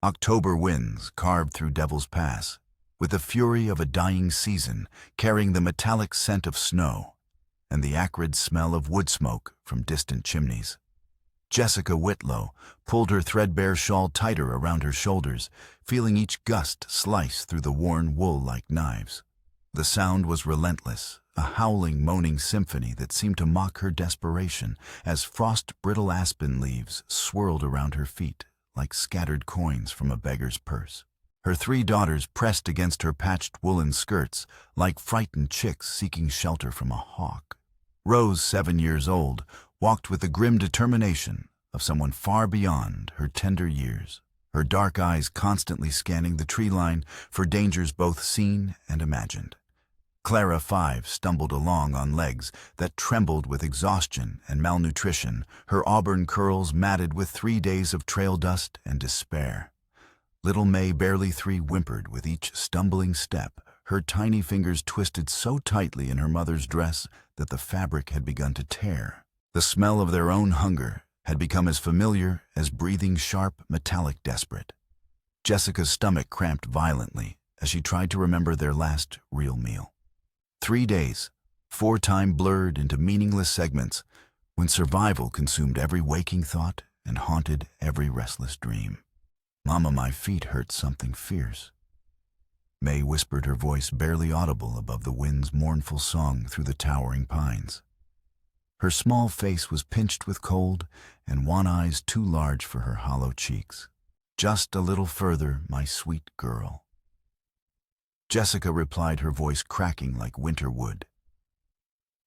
October winds carved through Devil's Pass, with the fury of a dying season carrying the metallic scent of snow and the acrid smell of wood smoke from distant chimneys. Jessica Whitlow pulled her threadbare shawl tighter around her shoulders, feeling each gust slice through the worn wool like knives. The sound was relentless, a howling, moaning symphony that seemed to mock her desperation as frost-brittle aspen leaves swirled around her feet like scattered coins from a beggar's purse. Her 3 daughters pressed against her patched woolen skirts like frightened chicks seeking shelter from a hawk. Rose, 7 years old, walked with the grim determination of someone far beyond her tender years, her dark eyes constantly scanning the tree line for dangers both seen and imagined. Clara, 5, stumbled along on legs that trembled with exhaustion and malnutrition, her auburn curls matted with 3 days of trail dust and despair. Little May, barely 3, whimpered with each stumbling step, her tiny fingers twisted so tightly in her mother's dress that the fabric had begun to tear. The smell of their own hunger had become as familiar as breathing sharp, metallic desperate. Jessica's stomach cramped violently as she tried to remember their last real meal. 3 days, 4 time blurred into meaningless segments, when survival consumed every waking thought and haunted every restless dream. "Mama, my feet hurt something fierce." May whispered, her voice barely audible above the wind's mournful song through the towering pines. Her small face was pinched with cold and wan eyes too large for her hollow cheeks. "Just a little further, my sweet girl." Jessica replied, her voice cracking like winter wood.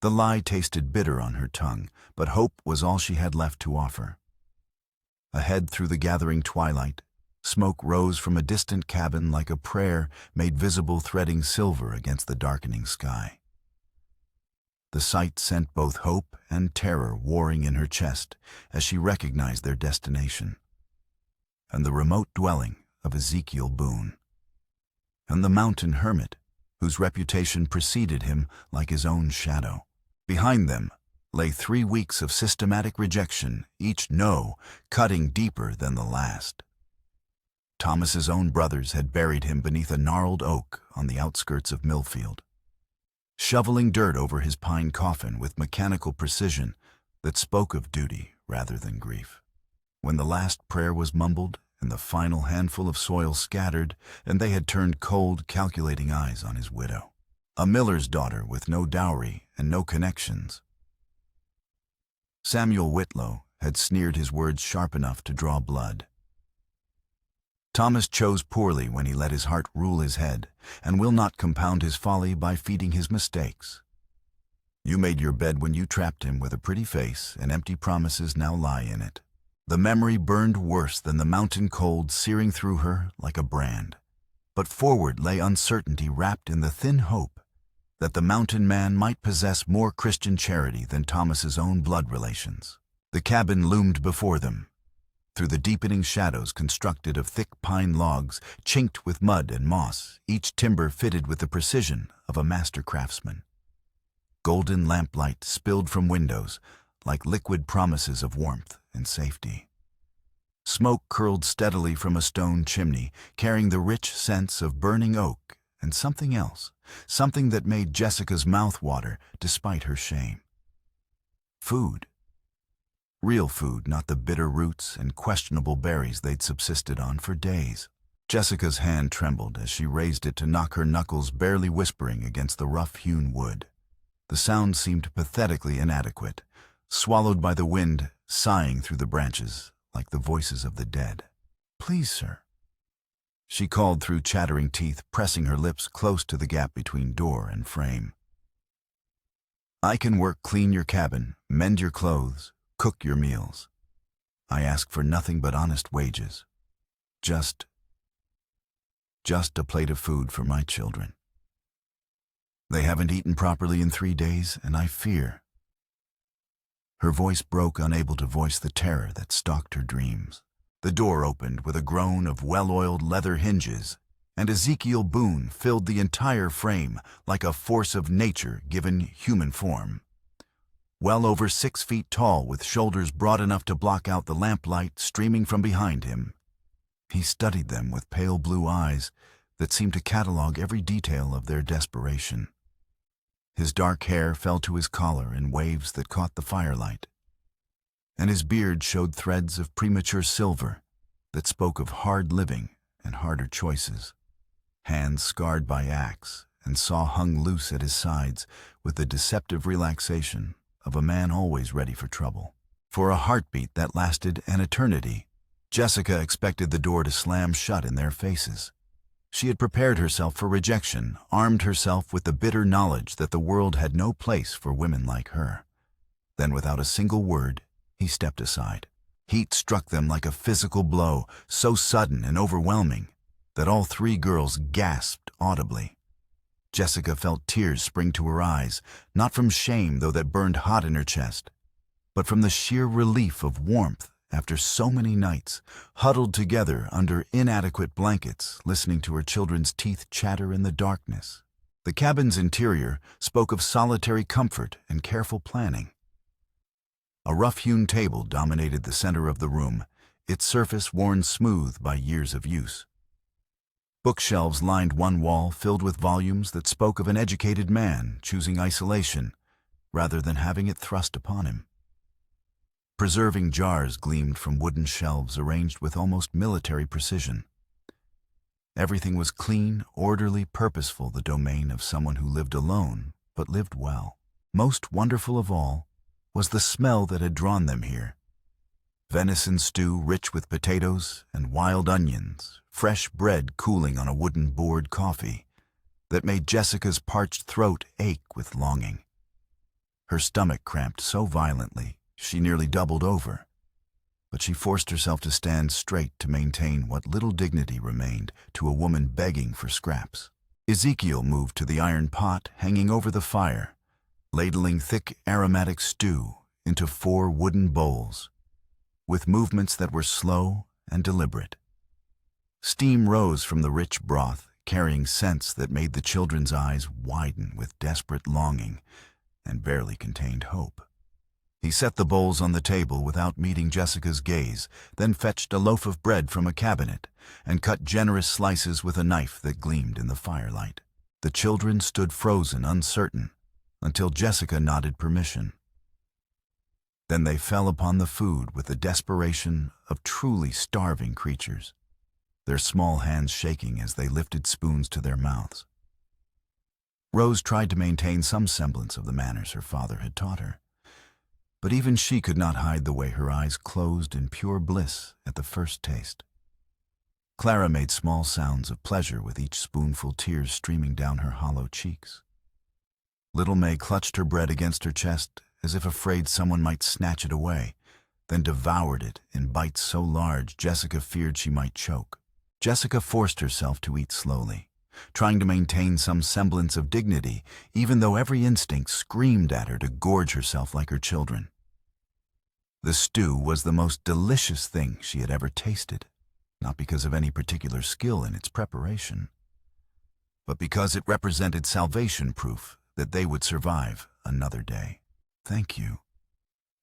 The lie tasted bitter on her tongue, but hope was all she had left to offer. Ahead through the gathering twilight, smoke rose from a distant cabin like a prayer made visible threading silver against the darkening sky. The sight sent both hope and terror warring in her chest as she recognized their destination, and the remote dwelling of Ezekiel Boone, and the mountain hermit whose reputation preceded him like his own shadow. Behind them lay 3 weeks of systematic rejection, each no cutting deeper than the last. Thomas's own brothers had buried him beneath a gnarled oak on the outskirts of Millfield, shoveling dirt over his pine coffin with mechanical precision that spoke of duty rather than grief. When the last prayer was mumbled and the final handful of soil scattered, and they had turned cold, calculating eyes on his widow, a miller's daughter with no dowry and no connections. Samuel Whitlow had sneered his words sharp enough to draw blood. Thomas chose poorly when he let his heart rule his head, and will not compound his folly by feeding his mistakes. You made your bed when you trapped him with a pretty face, and empty promises now lie in it. The memory burned worse than the mountain cold, searing through her like a brand. But forward lay uncertainty wrapped in the thin hope that the mountain man might possess more Christian charity than Thomas's own blood relations. The cabin loomed before them, through the deepening shadows constructed of thick pine logs, chinked with mud and moss, each timber fitted with the precision of a master craftsman. Golden lamplight spilled from windows like liquid promises of warmth and safety. Smoke curled steadily from a stone chimney, carrying the rich scents of burning oak and something else, something that made Jessica's mouth water despite her shame. Food. Real food, not the bitter roots and questionable berries they'd subsisted on for days. Jessica's hand trembled as she raised it to knock her knuckles barely whispering against the rough-hewn wood. The sound seemed pathetically inadequate, swallowed by the wind, sighing through the branches like the voices of the dead. "Please, sir," she called through chattering teeth, pressing her lips close to the gap between door and frame. "I can work, clean your cabin, mend your clothes, cook your meals. I ask for nothing but honest wages. Just a plate of food for my children. They haven't eaten properly in 3 days, and I fear." Her voice broke, unable to voice the terror that stalked her dreams. The door opened with a groan of well-oiled leather hinges, and Ezekiel Boone filled the entire frame like a force of nature given human form. Well over 6 feet tall, with shoulders broad enough to block out the lamplight streaming from behind him, He studied them with pale blue eyes that seemed to catalog every detail of their desperation. His dark hair fell to his collar in waves that caught the firelight, and his beard showed threads of premature silver that spoke of hard living and harder choices. Hands scarred by axe and saw hung loose at his sides with the deceptive relaxation of a man always ready for trouble. For a heartbeat that lasted an eternity, Jessica expected the door to slam shut in their faces. She had prepared herself for rejection, armed herself with the bitter knowledge that the world had no place for women like her. Then, without a single word, he stepped aside. Heat struck them like a physical blow, so sudden and overwhelming that all three girls gasped audibly. Jessica felt tears spring to her eyes, not from shame, though that burned hot in her chest, but from the sheer relief of warmth after so many nights, huddled together under inadequate blankets, listening to her children's teeth chatter in the darkness. The cabin's interior spoke of solitary comfort and careful planning. A rough-hewn table dominated the center of the room, its surface worn smooth by years of use. Bookshelves lined one wall, filled with volumes that spoke of an educated man choosing isolation rather than having it thrust upon him. Preserving jars gleamed from wooden shelves arranged with almost military precision. Everything was clean, orderly, purposeful, the domain of someone who lived alone, but lived well. Most wonderful of all was the smell that had drawn them here. Venison stew rich with potatoes and wild onions, fresh bread cooling on a wooden board, coffee that made Jessica's parched throat ache with longing. Her stomach cramped so violently she nearly doubled over, but she forced herself to stand straight to maintain what little dignity remained to a woman begging for scraps. Ezekiel moved to the iron pot hanging over the fire, ladling thick aromatic stew into 4 wooden bowls, with movements that were slow and deliberate. Steam rose from the rich broth, carrying scents that made the children's eyes widen with desperate longing and barely contained hope. He set the bowls on the table without meeting Jessica's gaze, then fetched a loaf of bread from a cabinet and cut generous slices with a knife that gleamed in the firelight. The children stood frozen, uncertain, until Jessica nodded permission. Then they fell upon the food with the desperation of truly starving creatures, their small hands shaking as they lifted spoons to their mouths. Rose tried to maintain some semblance of the manners her father had taught her, but even she could not hide the way her eyes closed in pure bliss at the first taste. Clara made small sounds of pleasure with each spoonful, tears streaming down her hollow cheeks. Little May clutched her bread against her chest as if afraid someone might snatch it away, then devoured it in bites so large Jessica feared she might choke. Jessica forced herself to eat slowly, trying to maintain some semblance of dignity, even though every instinct screamed at her to gorge herself like her children. The stew was the most delicious thing she had ever tasted, not because of any particular skill in its preparation, but because it represented salvation proof that they would survive another day. "Thank you,"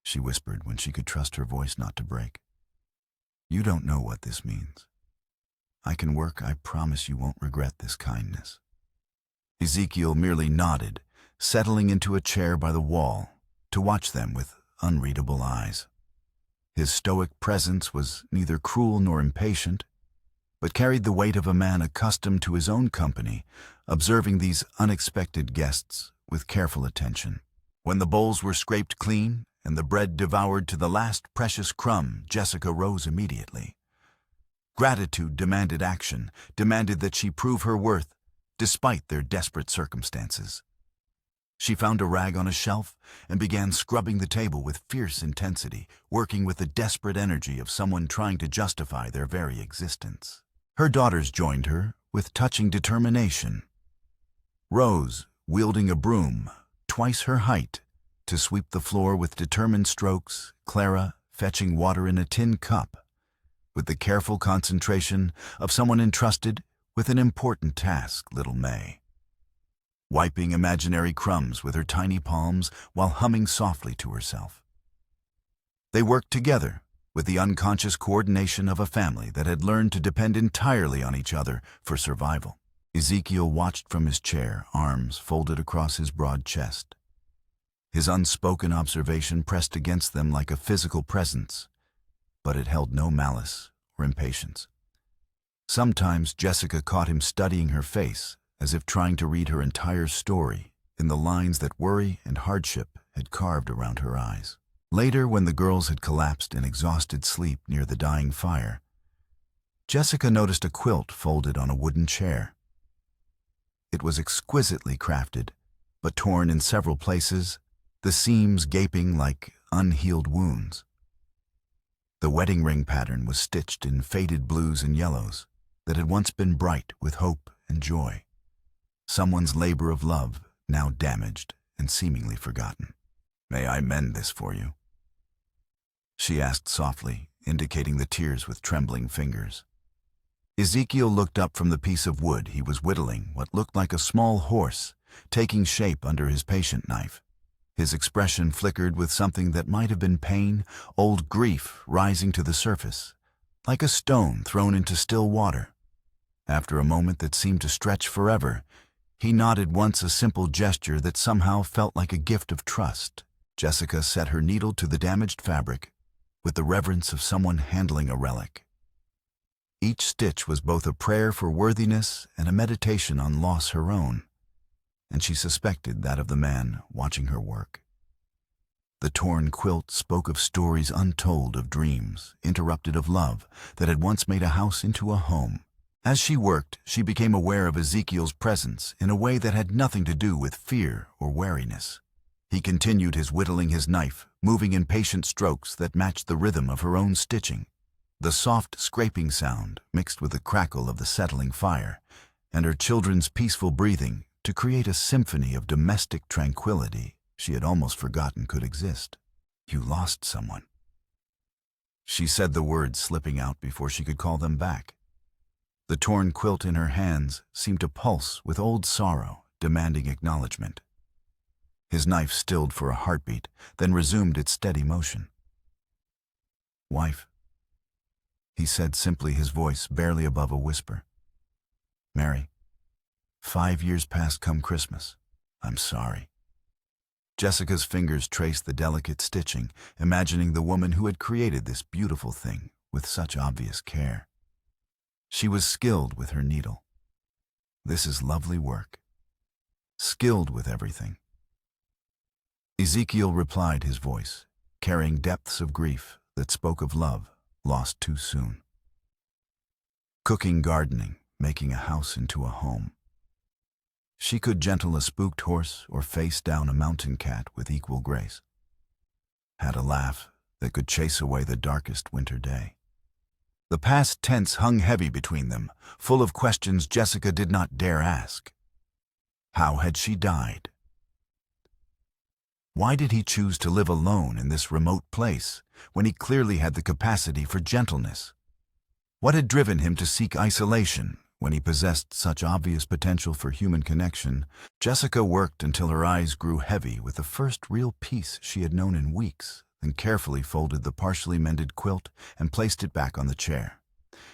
she whispered when she could trust her voice not to break. "You don't know what this means. I can work. I promise you won't regret this kindness." Ezekiel merely nodded, settling into a chair by the wall to watch them with unreadable eyes. His stoic presence was neither cruel nor impatient, but carried the weight of a man accustomed to his own company, observing these unexpected guests with careful attention. When the bowls were scraped clean and the bread devoured to the last precious crumb, Jessica rose immediately. Gratitude demanded action, demanded that she prove her worth, despite their desperate circumstances. She found a rag on a shelf and began scrubbing the table with fierce intensity, working with the desperate energy of someone trying to justify their very existence. Her daughters joined her with touching determination. Rose, wielding a broom, twice her height, to sweep the floor with determined strokes, Clara fetching water in a tin cup, with the careful concentration of someone entrusted with an important task, little May, wiping imaginary crumbs with her tiny palms while humming softly to herself. They worked together, with the unconscious coordination of a family that had learned to depend entirely on each other for survival. Ezekiel watched from his chair, arms folded across his broad chest. His unspoken observation pressed against them like a physical presence, but it held no malice or impatience. Sometimes Jessica caught him studying her face, as if trying to read her entire story in the lines that worry and hardship had carved around her eyes. Later, when the girls had collapsed in exhausted sleep near the dying fire, Jessica noticed a quilt folded on a wooden chair. It was exquisitely crafted, but torn in several places, the seams gaping like unhealed wounds. The wedding ring pattern was stitched in faded blues and yellows that had once been bright with hope and joy. Someone's labor of love, now damaged and seemingly forgotten. "May I mend this for you?" she asked softly, indicating the tears with trembling fingers. Ezekiel looked up from the piece of wood he was whittling what looked like a small horse, taking shape under his patient knife. His expression flickered with something that might have been pain, old grief rising to the surface, like a stone thrown into still water. After a moment that seemed to stretch forever, he nodded once, a simple gesture that somehow felt like a gift of trust. Jessica set her needle to the damaged fabric with the reverence of someone handling a relic. Each stitch was both a prayer for worthiness and a meditation on loss her own, and she suspected that of the man watching her work. The torn quilt spoke of stories untold, of dreams interrupted, of love that had once made a house into a home. As she worked, she became aware of Ezekiel's presence in a way that had nothing to do with fear or wariness. He continued his whittling, his knife moving in patient strokes that matched the rhythm of her own stitching. The soft scraping sound mixed with the crackle of the settling fire and her children's peaceful breathing to create a symphony of domestic tranquility she had almost forgotten could exist. "You lost someone." She said the words slipping out before she could call them back. The torn quilt in her hands seemed to pulse with old sorrow, demanding acknowledgement. His knife stilled for a heartbeat, then resumed its steady motion. "Wife," he said simply, his voice barely above a whisper. "Mary, 5 years past come Christmas. I'm sorry." Jessica's fingers traced the delicate stitching, imagining the woman who had created this beautiful thing with such obvious care. She was skilled with her needle. This is lovely work. Skilled with everything. Ezekiel replied, his voice carrying depths of grief that spoke of love lost too soon. Cooking, gardening, making a house into a home. She could gentle a spooked horse or face down a mountain cat with equal grace. Had a laugh that could chase away the darkest winter day. The past tense hung heavy between them, full of questions Jessica did not dare ask. How had she died? Why did he choose to live alone in this remote place when he clearly had the capacity for gentleness? What had driven him to seek isolation when he possessed such obvious potential for human connection? Jessica worked until her eyes grew heavy with the first real peace she had known in weeks, then carefully folded the partially mended quilt and placed it back on the chair.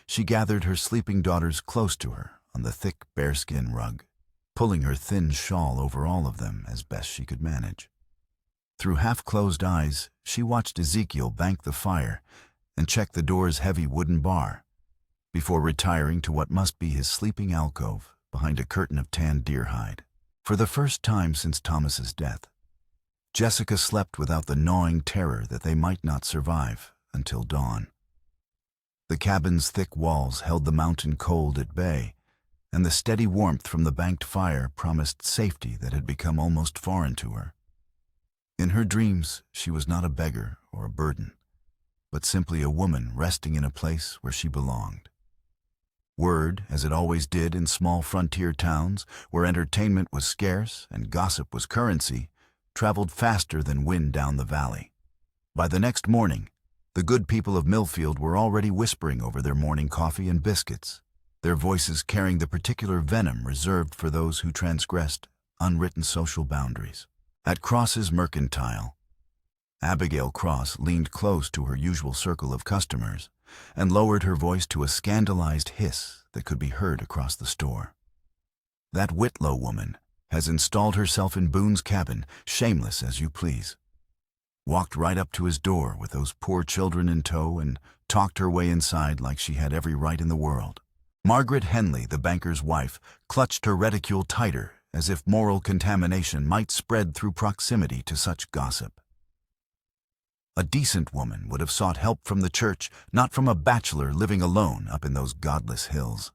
She gathered her sleeping daughters close to her on the thick bearskin rug, pulling her thin shawl over all of them as best she could manage. Through half-closed eyes, she watched Ezekiel bank the fire and check the door's heavy wooden bar, before retiring to what must be his sleeping alcove behind a curtain of tanned deer hide. For the first time since Thomas's death, Jessica slept without the gnawing terror that they might not survive until dawn. The cabin's thick walls held the mountain cold at bay, and the steady warmth from the banked fire promised safety that had become almost foreign to her. In her dreams, she was not a beggar or a burden, but simply a woman resting in a place where she belonged. Word, as it always did in small frontier towns where entertainment was scarce and gossip was currency, traveled faster than wind down the valley. By the next morning, the good people of Millfield were already whispering over their morning coffee and biscuits, their voices carrying the particular venom reserved for those who transgressed unwritten social boundaries. At Cross's Mercantile, Abigail Cross leaned close to her usual circle of customers and lowered her voice to a scandalized hiss that could be heard across the store. "That Whitlow woman has installed herself in Boone's cabin, shameless as you please. Walked right up to his door with those poor children in tow and talked her way inside like she had every right in the world." Margaret Henley, the banker's wife, clutched her reticule tighter, as if moral contamination might spread through proximity to such gossip. A decent woman would have sought help from the church, not from a bachelor living alone up in those godless hills.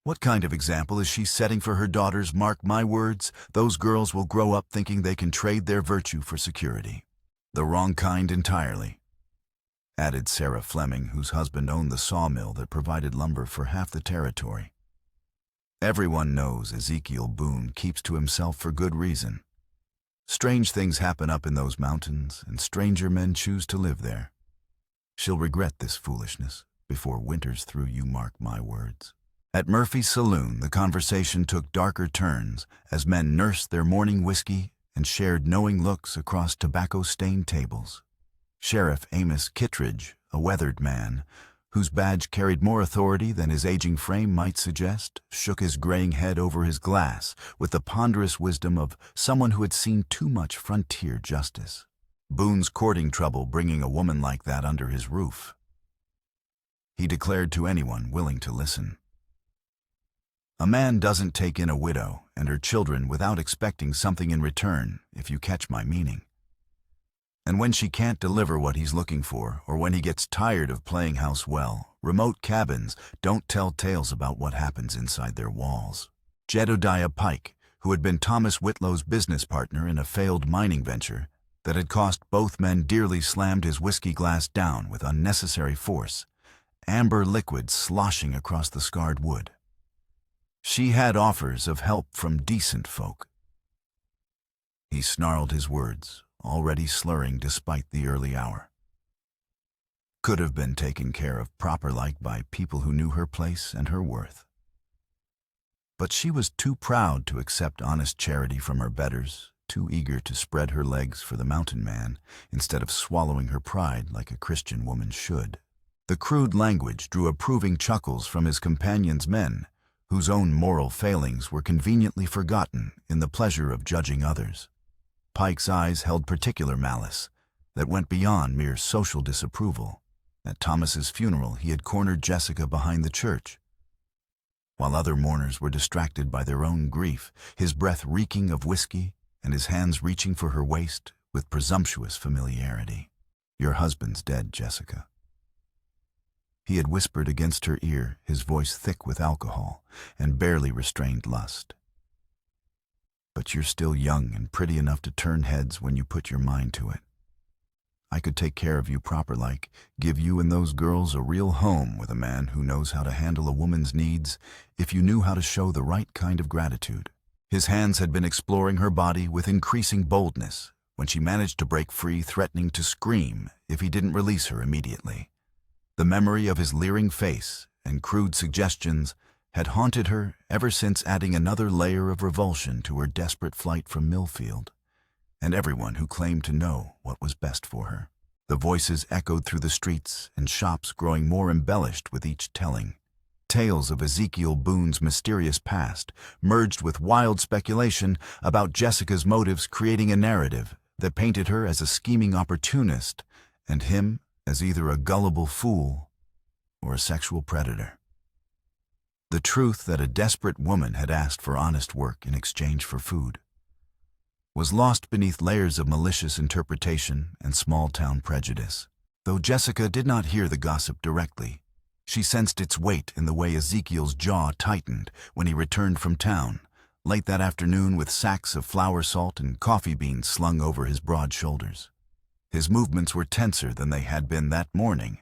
What kind of example is she setting for her daughters? Mark my words, those girls will grow up thinking they can trade their virtue for security. The wrong kind entirely, added Sarah Fleming, whose husband owned the sawmill that provided lumber for half the territory. Everyone knows Ezekiel Boone keeps to himself for good reason. Strange things happen up in those mountains, and stranger men choose to live there. She'll regret this foolishness before winter's through, you mark my words. At Murphy's saloon, the conversation took darker turns as men nursed their morning whiskey and shared knowing looks across tobacco-stained tables. Sheriff Amos Kittredge, a weathered man, whose badge carried more authority than his aging frame might suggest, shook his graying head over his glass with the ponderous wisdom of someone who had seen too much frontier justice. Boone's courting trouble bringing a woman like that under his roof, he declared to anyone willing to listen. A man doesn't take in a widow and her children without expecting something in return, if you catch my meaning. And when she can't deliver what he's looking for, or when he gets tired of playing house well, remote cabins don't tell tales about what happens inside their walls. Jedediah Pike, who had been Thomas Whitlow's business partner in a failed mining venture that had cost both men dearly, slammed his whiskey glass down with unnecessary force, amber liquid sloshing across the scarred wood. She had offers of help from decent folk. He snarled his words, already slurring despite the early hour. Could have been taken care of proper-like by people who knew her place and her worth. But she was too proud to accept honest charity from her betters, too eager to spread her legs for the mountain man, instead of swallowing her pride like a Christian woman should. The crude language drew approving chuckles from his companion's men, whose own moral failings were conveniently forgotten in the pleasure of judging others. Pike's eyes held particular malice that went beyond mere social disapproval. At Thomas's funeral, he had cornered Jessica behind the church. While other mourners were distracted by their own grief, his breath reeking of whiskey and his hands reaching for her waist with presumptuous familiarity. "Your husband's dead, Jessica." He had whispered against her ear, his voice thick with alcohol and barely restrained lust. "But you're still young and pretty enough to turn heads when you put your mind to it. I could take care of you proper-like, give you and those girls a real home with a man who knows how to handle a woman's needs if you knew how to show the right kind of gratitude." His hands had been exploring her body with increasing boldness when she managed to break free, threatening to scream if he didn't release her immediately. The memory of his leering face and crude suggestions had haunted her ever since, adding another layer of revulsion to her desperate flight from Millfield, and everyone who claimed to know what was best for her. The voices echoed through the streets and shops, growing more embellished with each telling. Tales of Ezekiel Boone's mysterious past merged with wild speculation about Jessica's motives, creating a narrative that painted her as a scheming opportunist and him as either a gullible fool or a sexual predator. The truth that a desperate woman had asked for honest work in exchange for food was lost beneath layers of malicious interpretation and small-town prejudice. Though Jessica did not hear the gossip directly, she sensed its weight in the way Ezekiel's jaw tightened when he returned from town, late that afternoon, with sacks of flour salt and coffee beans slung over his broad shoulders. His movements were tenser than they had been that morning,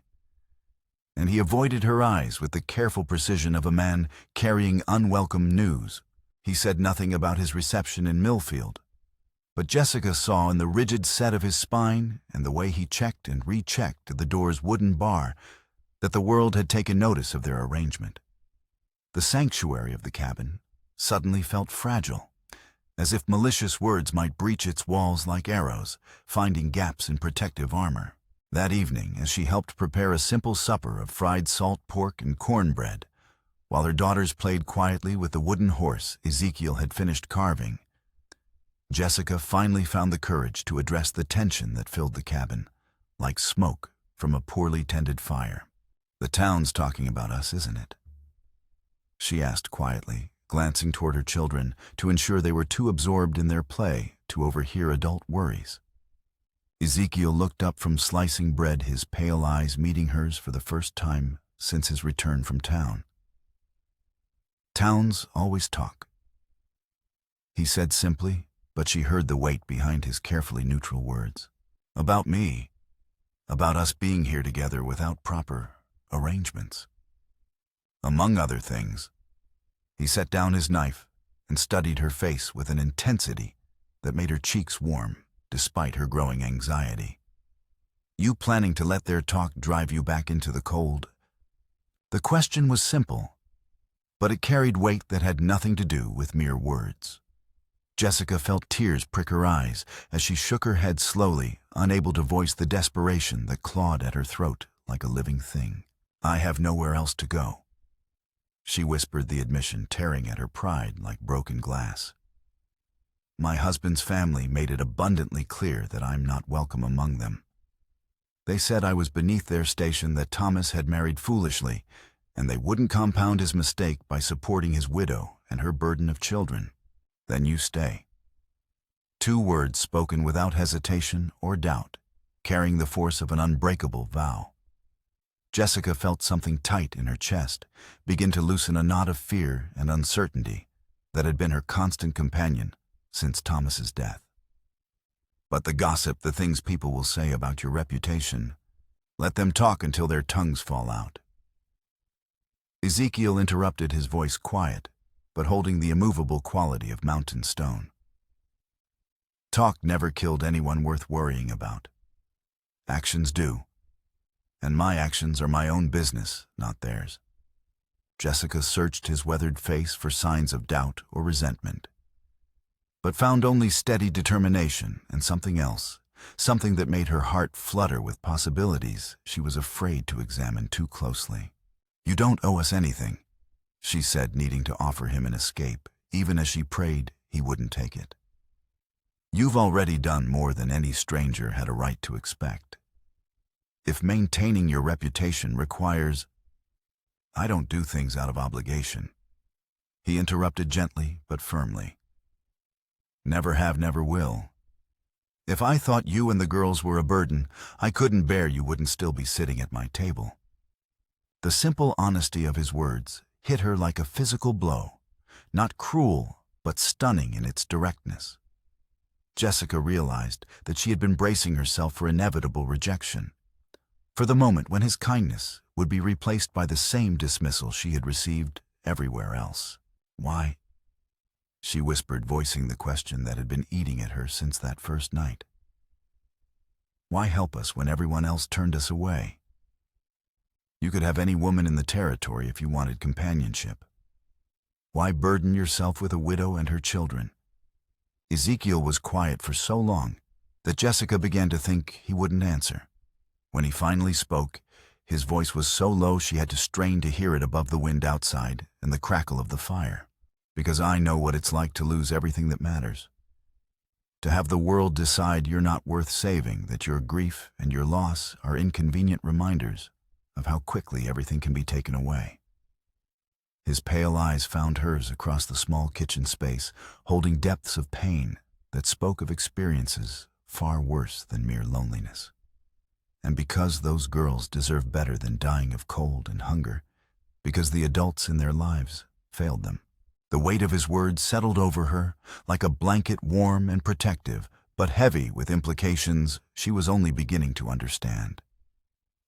and he avoided her eyes with the careful precision of a man carrying unwelcome news. He said nothing about his reception in Millfield, but Jessica saw in the rigid set of his spine and the way he checked and rechecked the door's wooden bar that the world had taken notice of their arrangement. The sanctuary of the cabin suddenly felt fragile, as if malicious words might breach its walls like arrows, finding gaps in protective armor. That evening, as she helped prepare a simple supper of fried salt pork and cornbread, while her daughters played quietly with the wooden horse Ezekiel had finished carving, Jessica finally found the courage to address the tension that filled the cabin, like smoke from a poorly tended fire. "The town's talking about us, isn't it?" she asked quietly, glancing toward her children to ensure they were too absorbed in their play to overhear adult worries. Ezekiel looked up from slicing bread, his pale eyes meeting hers for the first time since his return from town. "Towns always talk," he said simply, but she heard the weight behind his carefully neutral words. "About me. About us being here together without proper arrangements. Among other things." He set down his knife and studied her face with an intensity that made her cheeks warm, despite her growing anxiety. "You planning to let their talk drive you back into the cold?" The question was simple, but it carried weight that had nothing to do with mere words. Jessica felt tears prick her eyes as she shook her head slowly, unable to voice the desperation that clawed at her throat like a living thing. "I have nowhere else to go," she whispered, the admission tearing at her pride like broken glass. "My husband's family made it abundantly clear that I'm not welcome among them. They said I was beneath their station, that Thomas had married foolishly, and they wouldn't compound his mistake by supporting his widow and her burden of children. Then you stay." 2 words spoken without hesitation or doubt, carrying the force of an unbreakable vow. Jessica felt something tight in her chest begin to loosen a knot of fear and uncertainty that had been her constant companion since Thomas's death. "But the gossip, the things people will say about your reputation, let them talk until their tongues fall out." Ezekiel interrupted, his voice quiet, but holding the immovable quality of mountain stone. "Talk never killed anyone worth worrying about. Actions do. And my actions are my own business, not theirs." Jessica searched his weathered face for signs of doubt or resentment, but found only steady determination and something else, something that made her heart flutter with possibilities she was afraid to examine too closely. "You don't owe us anything," she said, needing to offer him an escape, even as she prayed he wouldn't take it. "You've already done more than any stranger had a right to expect. If maintaining your reputation requires—" "I don't do things out of obligation," he interrupted gently but firmly. "Never have, never will. If I thought you and the girls were a burden I couldn't bear, you wouldn't still be sitting at my table." The simple honesty of his words hit her like a physical blow, not cruel, but stunning in its directness. Jessica realized that she had been bracing herself for inevitable rejection, for the moment when his kindness would be replaced by the same dismissal she had received everywhere else. "Why?" she whispered, voicing the question that had been eating at her since that first night. "Why help us when everyone else turned us away? You could have any woman in the territory if you wanted companionship. Why burden yourself with a widow and her children?" Ezekiel was quiet for so long that Jessica began to think he wouldn't answer. When he finally spoke, his voice was so low she had to strain to hear it above the wind outside and the crackle of the fire. "Because I know what it's like to lose everything that matters. To have the world decide you're not worth saving, that your grief and your loss are inconvenient reminders of how quickly everything can be taken away." His pale eyes found hers across the small kitchen space, holding depths of pain that spoke of experiences far worse than mere loneliness. And because those girls deserve better than dying of cold and hunger, because the adults in their lives failed them. The weight of his words settled over her like a blanket, warm and protective, but heavy with implications she was only beginning to understand.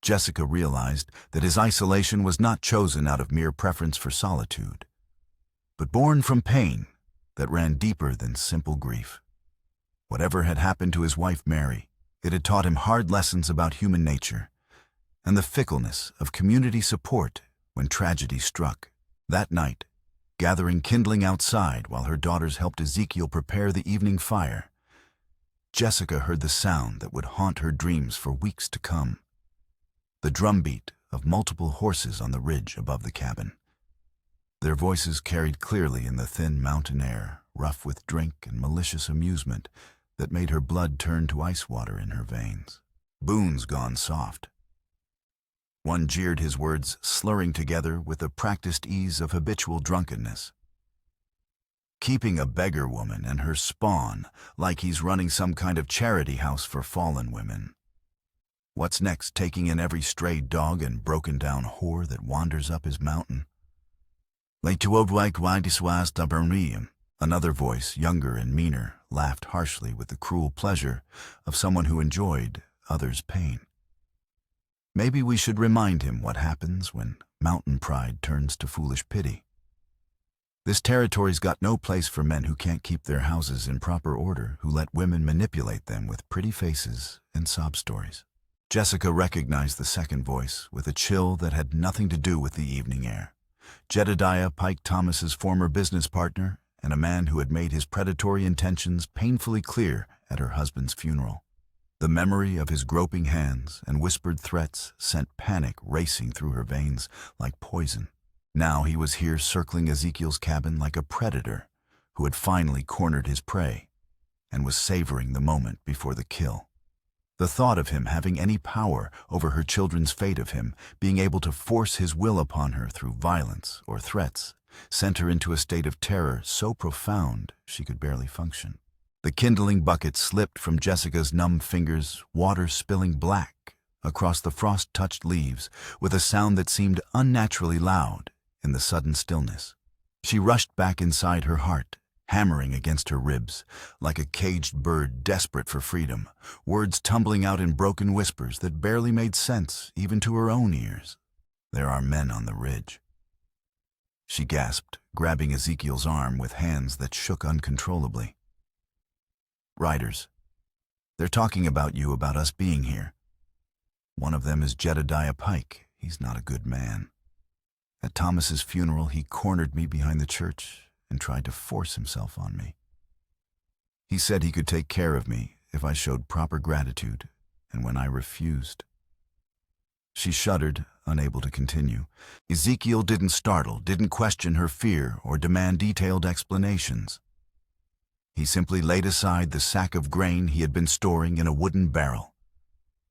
Jessica realized that his isolation was not chosen out of mere preference for solitude, but born from pain that ran deeper than simple grief. Whatever had happened to his wife Mary, it had taught him hard lessons about human nature and the fickleness of community support when tragedy struck. That night, gathering kindling outside while her daughters helped Ezekiel prepare the evening fire. Jessica heard the sound that would haunt her dreams for weeks to come. The drumbeat of multiple horses on the ridge above the cabin. Their voices carried clearly in the thin mountain air, rough with drink and malicious amusement that made her blood turn to ice water in her veins. Boone's gone soft. One jeered his words, slurring together with the practiced ease of habitual drunkenness. Keeping a beggar woman and her spawn like he's running some kind of charity house for fallen women. What's next, taking in every stray dog and broken-down whore that wanders up his mountain? Another voice, younger and meaner, laughed harshly with the cruel pleasure of someone who enjoyed others' pain. Maybe we should remind him what happens when mountain pride turns to foolish pity. This territory's got no place for men who can't keep their houses in proper order, who let women manipulate them with pretty faces and sob stories. Jessica recognized the second voice with a chill that had nothing to do with the evening air. Jedediah Pike Thomas's former business partner, and a man who had made his predatory intentions painfully clear at her husband's funeral. The memory of his groping hands and whispered threats sent panic racing through her veins like poison. Now he was here circling Ezekiel's cabin like a predator who had finally cornered his prey and was savoring the moment before the kill. The thought of him having any power over her children's fate, of him being able to force his will upon her through violence or threats, sent her into a state of terror so profound she could barely function. The kindling bucket slipped from Jessica's numb fingers, water spilling black across the frost-touched leaves with a sound that seemed unnaturally loud in the sudden stillness. She rushed back inside her heart, hammering against her ribs like a caged bird desperate for freedom, words tumbling out in broken whispers that barely made sense even to her own ears. "There are men on the ridge," she gasped, grabbing Ezekiel's arm with hands that shook uncontrollably. "Riders. They're talking about you, about us being here. One of them is Jedediah Pike. He's not a good man. At Thomas's funeral, he cornered me behind the church and tried to force himself on me. He said he could take care of me if I showed proper gratitude, and when I refused..." She shuddered, unable to continue. Ezekiel didn't startle, didn't question her fear or demand detailed explanations. He simply laid aside the sack of grain he had been storing in a wooden barrel,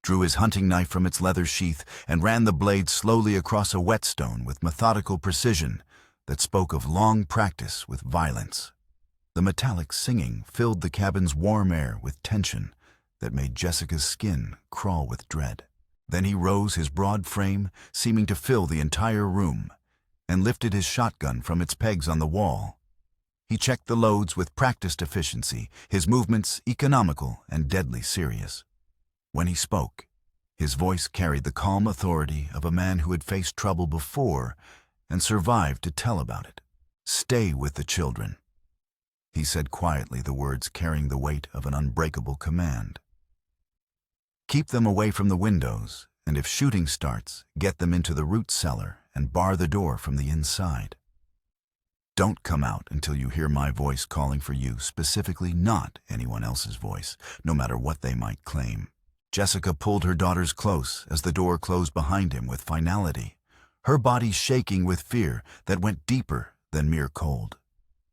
drew his hunting knife from its leather sheath, and ran the blade slowly across a whetstone with methodical precision that spoke of long practice with violence. The metallic singing filled the cabin's warm air with tension that made Jessica's skin crawl with dread. Then he rose, his broad frame seeming to fill the entire room, and lifted his shotgun from its pegs on the wall. He checked the loads with practiced efficiency, his movements economical and deadly serious. When he spoke, his voice carried the calm authority of a man who had faced trouble before and survived to tell about it. "Stay with the children," he said quietly, the words carrying the weight of an unbreakable command. "Keep them away from the windows, and if shooting starts, get them into the root cellar and bar the door from the inside. Don't come out until you hear my voice calling for you, specifically, not anyone else's voice, no matter what they might claim." Jessica pulled her daughters close as the door closed behind him with finality, her body shaking with fear that went deeper than mere cold.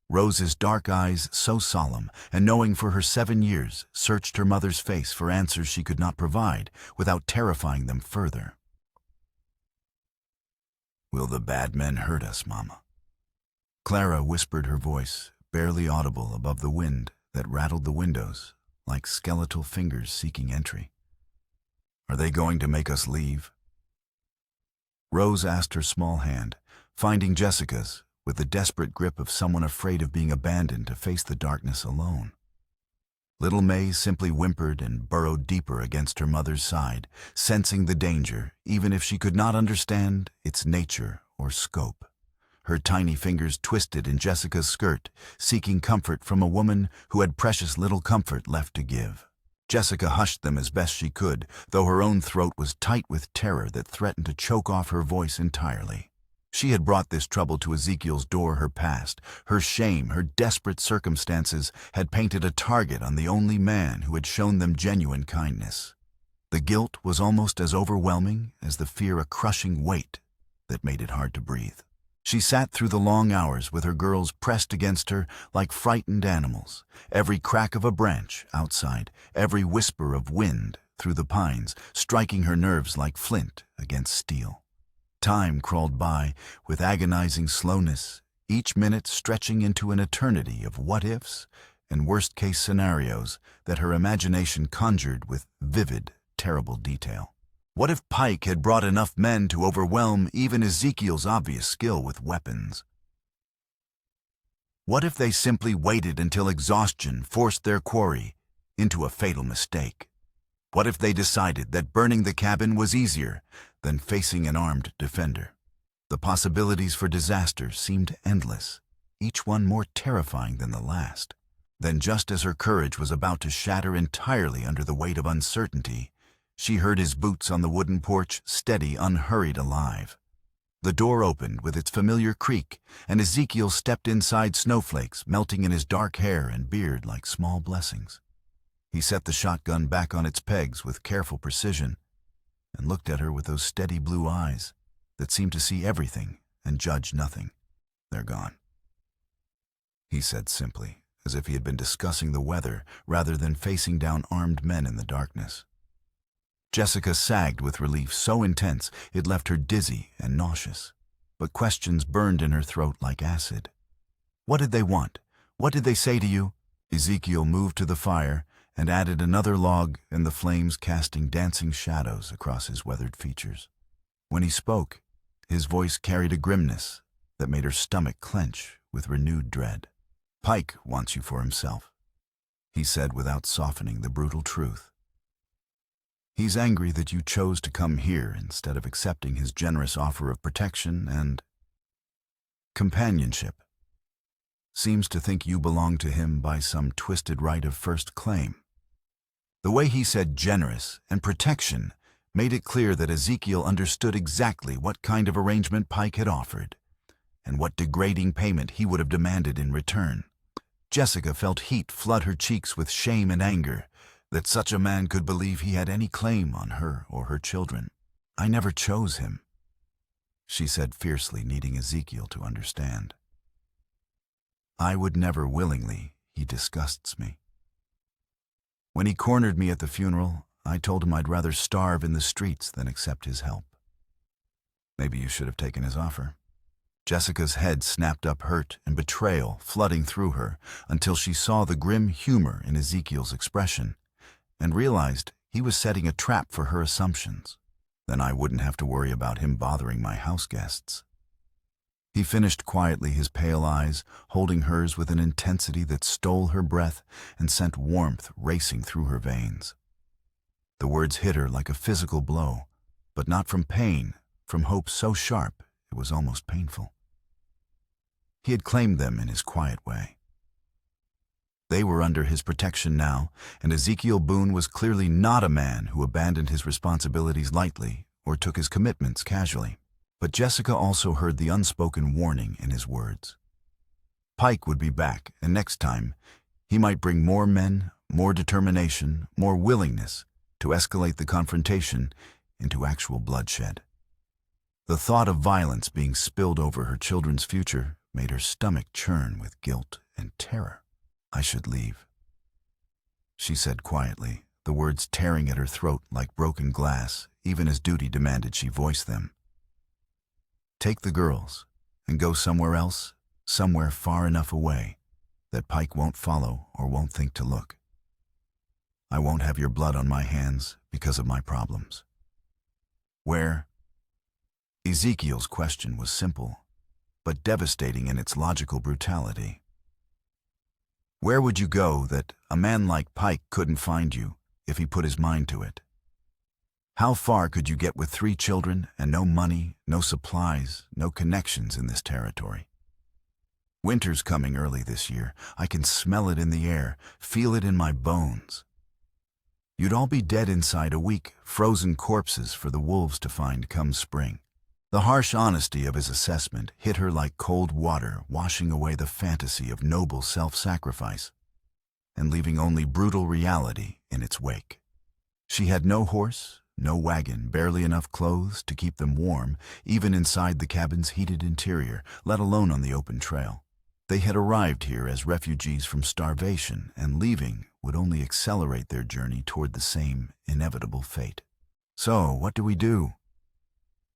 Rose's dark eyes, so solemn, and knowing for her 7 years, searched her mother's face for answers she could not provide without terrifying them further. "Will the bad men hurt us, Mama?" Clara whispered, her voice barely audible above the wind that rattled the windows like skeletal fingers seeking entry. "Are they going to make us leave?" Rose asked, her small hand finding Jessica's with the desperate grip of someone afraid of being abandoned to face the darkness alone. Little May simply whimpered and burrowed deeper against her mother's side, sensing the danger, even if she could not understand its nature or scope. Her tiny fingers twisted in Jessica's skirt, seeking comfort from a woman who had precious little comfort left to give. Jessica hushed them as best she could, though her own throat was tight with terror that threatened to choke off her voice entirely. She had brought this trouble to Ezekiel's door. Her past, her shame, her desperate circumstances had painted a target on the only man who had shown them genuine kindness. The guilt was almost as overwhelming as the fear, a crushing weight that made it hard to breathe. She sat through the long hours with her girls pressed against her like frightened animals, every crack of a branch outside, every whisper of wind through the pines, striking her nerves like flint against steel. Time crawled by with agonizing slowness, each minute stretching into an eternity of what-ifs and worst-case scenarios that her imagination conjured with vivid, terrible detail. What if Pike had brought enough men to overwhelm even Ezekiel's obvious skill with weapons? What if they simply waited until exhaustion forced their quarry into a fatal mistake? What if they decided that burning the cabin was easier than facing an armed defender? The possibilities for disaster seemed endless, each one more terrifying than the last. Then, just as her courage was about to shatter entirely under the weight of uncertainty, she heard his boots on the wooden porch, steady, unhurried, alive. The door opened with its familiar creak, and Ezekiel stepped inside, snowflakes melting in his dark hair and beard like small blessings. He set the shotgun back on its pegs with careful precision and looked at her with those steady blue eyes that seemed to see everything and judge nothing. "They're gone," he said simply, as if he had been discussing the weather rather than facing down armed men in the darkness. Jessica sagged with relief so intense it left her dizzy and nauseous, but questions burned in her throat like acid. "What did they want? What did they say to you?" Ezekiel moved to the fire and added another log, and the flames casting dancing shadows across his weathered features. When he spoke, his voice carried a grimness that made her stomach clench with renewed dread. "Pike wants you for himself," he said without softening the brutal truth. "He's angry that you chose to come here instead of accepting his generous offer of protection and companionship. Seems to think you belong to him by some twisted right of first claim." The way he said generous and protection made it clear that Ezekiel understood exactly what kind of arrangement Pike had offered and what degrading payment he would have demanded in return. Jessica felt heat flood her cheeks with shame and anger that such a man could believe he had any claim on her or her children. "I never chose him," she said fiercely, needing Ezekiel to understand. "I would never willingly. He disgusts me. When he cornered me at the funeral, I told him I'd rather starve in the streets than accept his help." "Maybe you should have taken his offer." Jessica's head snapped up, hurt and betrayal flooding through her, until she saw the grim humor in Ezekiel's expression and realized he was setting a trap for her assumptions. "Then I wouldn't have to worry about him bothering my house guests." He finished quietly, his pale eyes holding hers with an intensity that stole her breath and sent warmth racing through her veins. The words hit her like a physical blow, but not from pain, from hope so sharp it was almost painful. He had claimed them in his quiet way. They were under his protection now, and Ezekiel Boone was clearly not a man who abandoned his responsibilities lightly or took his commitments casually. But Jessica also heard the unspoken warning in his words. Pike would be back, and next time, he might bring more men, more determination, more willingness to escalate the confrontation into actual bloodshed. The thought of violence being spilled over her children's future made her stomach churn with guilt and terror. "I should leave," she said quietly, the words tearing at her throat like broken glass, even as duty demanded she voice them. "Take the girls and go somewhere else, somewhere far enough away that Pike won't follow or won't think to look. I won't have your blood on my hands because of my problems." "Where?" Ezekiel's question was simple, but devastating in its logical brutality. "Where would you go that a man like Pike couldn't find you if he put his mind to it? How far could you get with 3 children and no money, no supplies, no connections in this territory? Winter's coming early this year. I can smell it in the air, feel it in my bones. You'd all be dead inside a week, frozen corpses for the wolves to find come spring. The harsh honesty of his assessment hit her like cold water, washing away the fantasy of noble self-sacrifice and leaving only brutal reality in its wake. She had no horse, no wagon, barely enough clothes to keep them warm, even inside the cabin's heated interior, let alone on the open trail. They had arrived here as refugees from starvation, and leaving would only accelerate their journey toward the same inevitable fate. "So, what do we do?"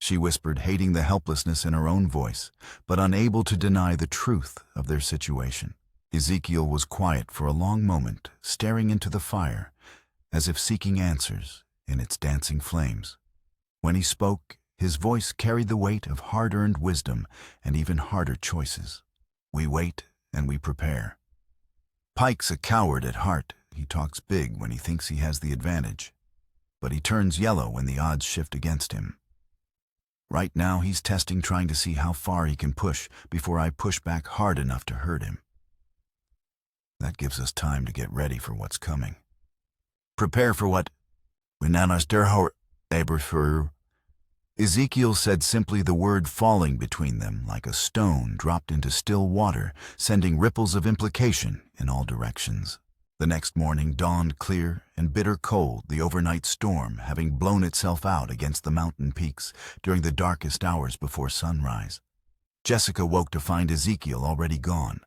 she whispered, hating the helplessness in her own voice, but unable to deny the truth of their situation. Ezekiel was quiet for a long moment, staring into the fire, as if seeking answers in its dancing flames. When he spoke, his voice carried the weight of hard-earned wisdom and even harder choices. "We wait and we prepare. Pike's a coward at heart. He talks big when he thinks he has the advantage, but he turns yellow when the odds shift against him. Right now he's testing, trying to see how far he can push before I push back hard enough to hurt him. That gives us time to get ready for what's coming." "Prepare for what?" Ezekiel said simply, the word falling between them like a stone dropped into still water, sending ripples of implication in all directions. The next morning dawned clear and bitter cold, the overnight storm having blown itself out against the mountain peaks during the darkest hours before sunrise. Jessica woke to find Ezekiel already gone,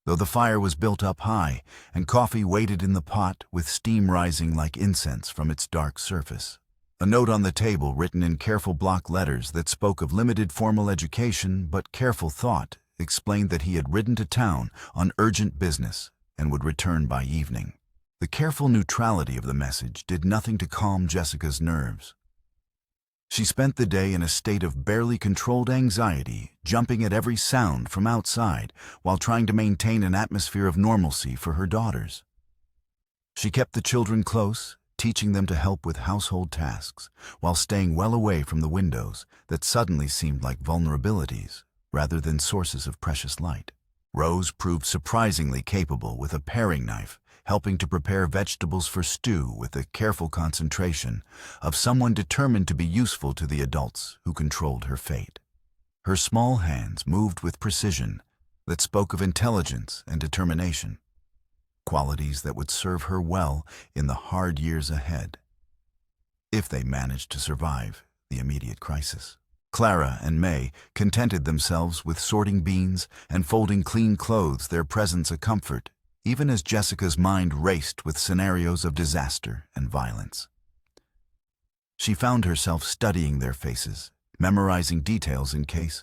though the fire was built up high and coffee waited in the pot with steam rising like incense from its dark surface. A note on the table written in careful block letters that spoke of limited formal education but careful thought explained that he had ridden to town on urgent business and would return by evening. The careful neutrality of the message did nothing to calm Jessica's nerves. She spent the day in a state of barely controlled anxiety, jumping at every sound from outside while trying to maintain an atmosphere of normalcy for her daughters. She kept the children close, teaching them to help with household tasks, while staying well away from the windows that suddenly seemed like vulnerabilities rather than sources of precious light. Rose proved surprisingly capable with a paring knife, helping to prepare vegetables for stew with the careful concentration of someone determined to be useful to the adults who controlled her fate. Her small hands moved with precision that spoke of intelligence and determination, qualities that would serve her well in the hard years ahead, if they managed to survive the immediate crisis. Clara and May contented themselves with sorting beans and folding clean clothes, their presence a comfort, even as Jessica's mind raced with scenarios of disaster and violence. She found herself studying their faces, memorizing details in case.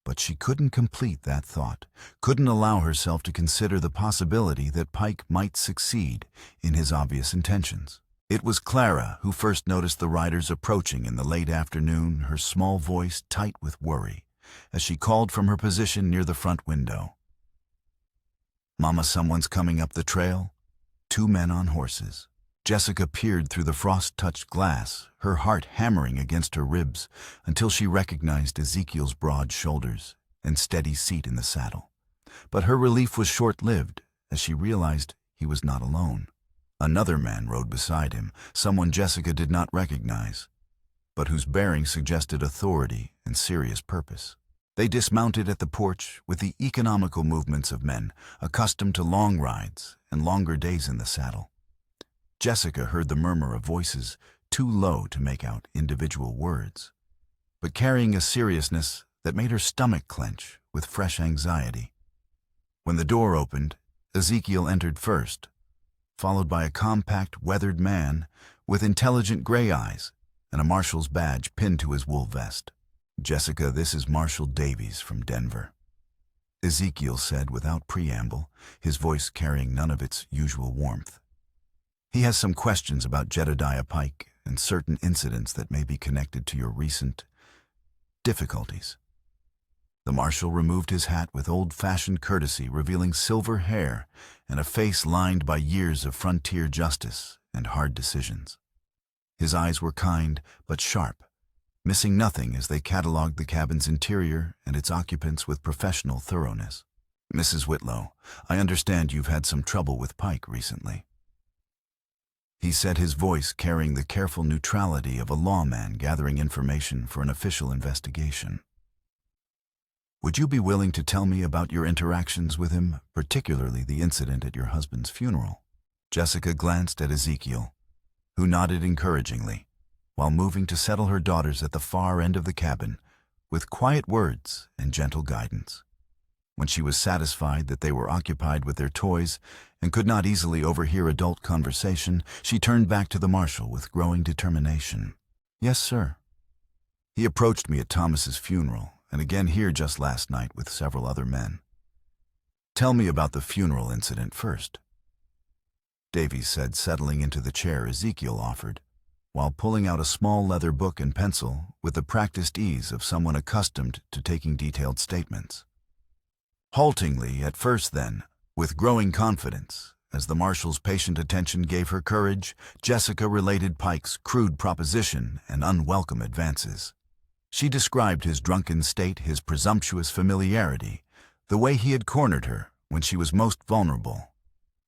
But she couldn't complete that thought, couldn't allow herself to consider the possibility that Pike might succeed in his obvious intentions. It was Clara who first noticed the riders approaching in the late afternoon, her small voice tight with worry, as she called from her position near the front window. "Mama, someone's coming up the trail." 2 men on horses. Jessica peered through the frost-touched glass, her heart hammering against her ribs, until she recognized Ezekiel's broad shoulders and steady seat in the saddle. But her relief was short-lived as she realized he was not alone. Another man rode beside him, someone Jessica did not recognize, but whose bearing suggested authority and serious purpose. They dismounted at the porch with the economical movements of men accustomed to long rides and longer days in the saddle. Jessica heard the murmur of voices too low to make out individual words, but carrying a seriousness that made her stomach clench with fresh anxiety. When the door opened, Ezekiel entered first, followed by a compact, weathered man with intelligent gray eyes and a marshal's badge pinned to his wool vest. "Jessica, this is Marshal Davies from Denver," Ezekiel said without preamble, his voice carrying none of its usual warmth. "He has some questions about Jedediah Pike and certain incidents that may be connected to your recent difficulties." The marshal removed his hat with old-fashioned courtesy, revealing silver hair and a face lined by years of frontier justice and hard decisions. His eyes were kind but sharp, missing nothing as they catalogued the cabin's interior and its occupants with professional thoroughness. "Mrs. Whitlow, I understand you've had some trouble with Pike recently." he said, his voice carrying the careful neutrality of a lawman gathering information for an official investigation. "Would you be willing to tell me about your interactions with him, particularly the incident at your husband's funeral?" Jessica glanced at Ezekiel, who nodded encouragingly, while moving to settle her daughters at the far end of the cabin with quiet words and gentle guidance. When she was satisfied that they were occupied with their toys and could not easily overhear adult conversation, she turned back to the marshal with growing determination. "Yes, sir. He approached me at Thomas's funeral, and again here just last night with several other men." "Tell me about the funeral incident first," Davies said, settling into the chair Ezekiel offered, while pulling out a small leather book and pencil with the practiced ease of someone accustomed to taking detailed statements. Haltingly at first, then, with growing confidence, as the marshal's patient attention gave her courage, Jessica related Pike's crude proposition and unwelcome advances. She described his drunken state, his presumptuous familiarity, the way he had cornered her when she was most vulnerable,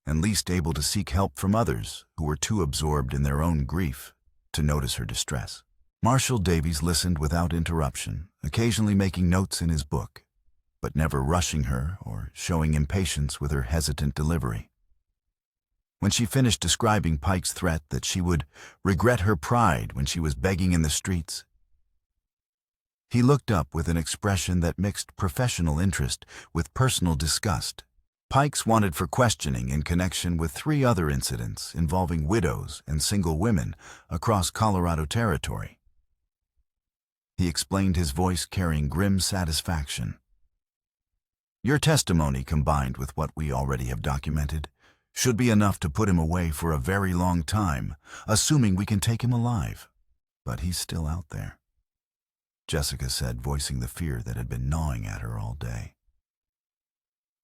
and least able to seek help from others who were too absorbed in their own grief to notice her distress. Marshal Davies listened without interruption, occasionally making notes in his book, but never rushing her or showing impatience with her hesitant delivery. When she finished describing Pike's threat that she would regret her pride when she was begging in the streets, he looked up with an expression that mixed professional interest with personal disgust. Pike's wanted for questioning in connection with 3 other incidents involving widows and single women across Colorado territory. He explained, his voice carrying grim satisfaction. "Your testimony, combined with what we already have documented, should be enough to put him away for a very long time, assuming we can take him alive. But he's still out there," Jessica said, voicing the fear that had been gnawing at her all day.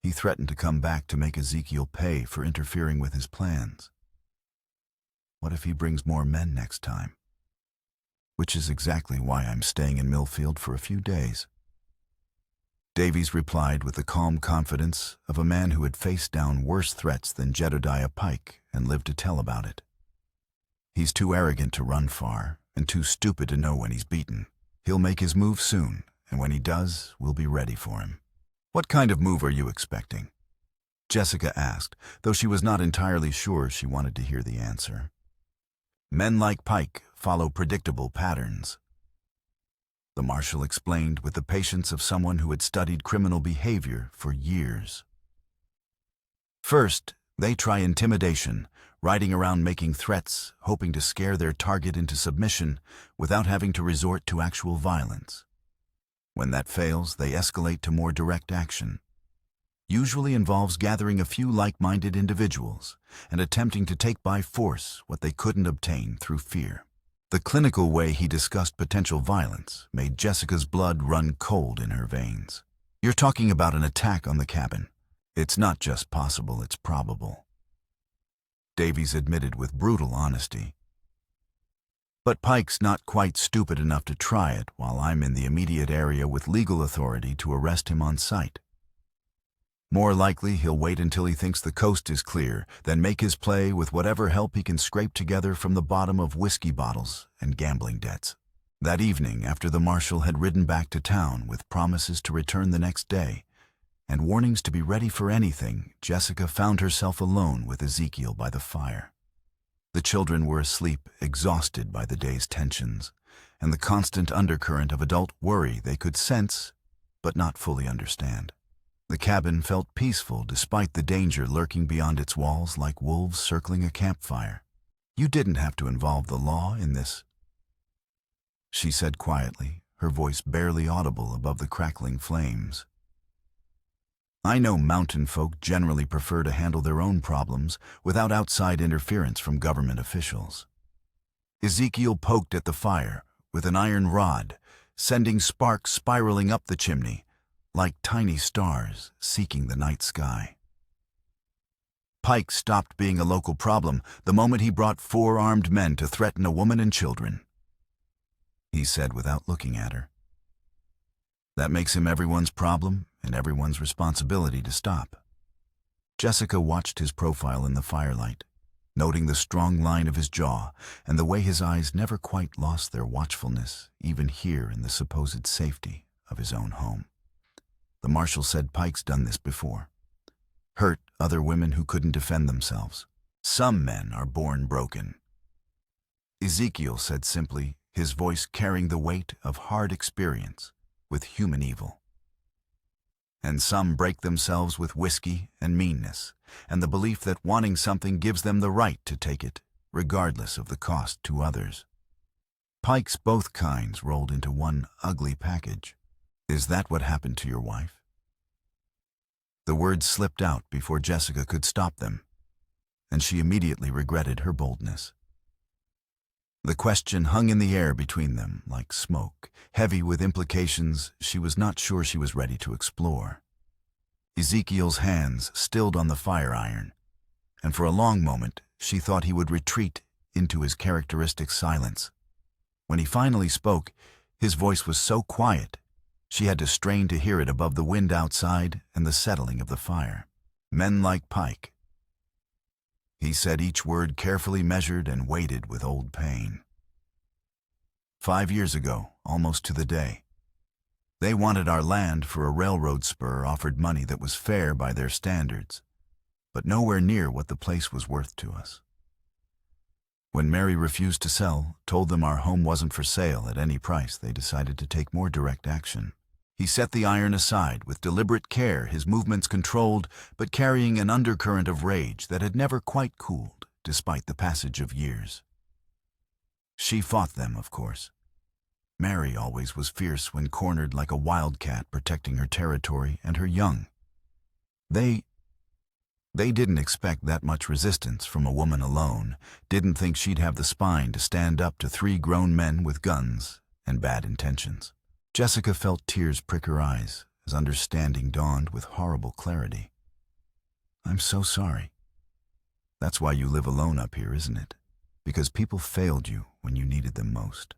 "He threatened to come back to make Ezekiel pay for interfering with his plans. What if he brings more men next time? Which is exactly why I'm staying in Millfield for a few days." Davies replied with the calm confidence of a man who had faced down worse threats than Jedediah Pike and lived to tell about it. "He's too arrogant to run far, and too stupid to know when he's beaten. He'll make his move soon, and when he does, we'll be ready for him." "What kind of move are you expecting?" Jessica asked, though she was not entirely sure she wanted to hear the answer. "Men like Pike follow predictable patterns," the marshal explained with the patience of someone who had studied criminal behavior for years. "First, they try intimidation, riding around making threats, hoping to scare their target into submission without having to resort to actual violence. When that fails, they escalate to more direct action. Usually involves gathering a few like-minded individuals and attempting to take by force what they couldn't obtain through fear." The clinical way he discussed potential violence made Jessica's blood run cold in her veins. "You're talking about an attack on the cabin. It's not just possible, it's probable," Davies admitted with brutal honesty. "But Pike's not quite stupid enough to try it while I'm in the immediate area with legal authority to arrest him on sight. More likely, he'll wait until he thinks the coast is clear, then make his play with whatever help he can scrape together from the bottom of whiskey bottles and gambling debts." That evening, after the marshal had ridden back to town with promises to return the next day and warnings to be ready for anything, Jessica found herself alone with Ezekiel by the fire. The children were asleep, exhausted by the day's tensions and the constant undercurrent of adult worry they could sense but not fully understand. The cabin felt peaceful despite the danger lurking beyond its walls like wolves circling a campfire. "You didn't have to involve the law in this," she said quietly, her voice barely audible above the crackling flames. "I know mountain folk generally prefer to handle their own problems without outside interference from government officials." Ezekiel poked at the fire with an iron rod, sending sparks spiraling up the chimney, like tiny stars seeking the night sky. "Pike stopped being a local problem the moment he brought 4 armed men to threaten a woman and children," he said without looking at her. "That makes him everyone's problem and everyone's responsibility to stop." Jessica watched his profile in the firelight, noting the strong line of his jaw and the way his eyes never quite lost their watchfulness, even here in the supposed safety of his own home. The marshal said Pike's done this before. Hurt other women who couldn't defend themselves. Some men are born broken. Ezekiel said simply, his voice carrying the weight of hard experience with human evil. And some break themselves with whiskey and meanness, and the belief that wanting something gives them the right to take it, regardless of the cost to others. Pike's both kinds rolled into one ugly package. Is that what happened to your wife? The words slipped out before Jessica could stop them, and she immediately regretted her boldness. The question hung in the air between them like smoke, heavy with implications she was not sure she was ready to explore. Ezekiel's hands stilled on the fire iron, and for a long moment she thought he would retreat into his characteristic silence. When he finally spoke, his voice was so quiet she had to strain to hear it above the wind outside and the settling of the fire. Men like Pike. He said each word carefully measured and weighted with old pain. 5 years ago, almost to the day, they wanted our land for a railroad spur, offered money that was fair by their standards, but nowhere near what the place was worth to us. When Mary refused to sell, told them our home wasn't for sale at any price, they decided to take more direct action. He set the iron aside with deliberate care, his movements controlled, but carrying an undercurrent of rage that had never quite cooled, despite the passage of years. She fought them, of course. Mary always was fierce when cornered, like a wildcat protecting her territory and her young. They didn't expect that much resistance from a woman alone, didn't think she'd have the spine to stand up to 3 grown men with guns and bad intentions. Jessica felt tears prick her eyes as understanding dawned with horrible clarity. I'm so sorry. That's why you live alone up here, isn't it? Because people failed you when you needed them most.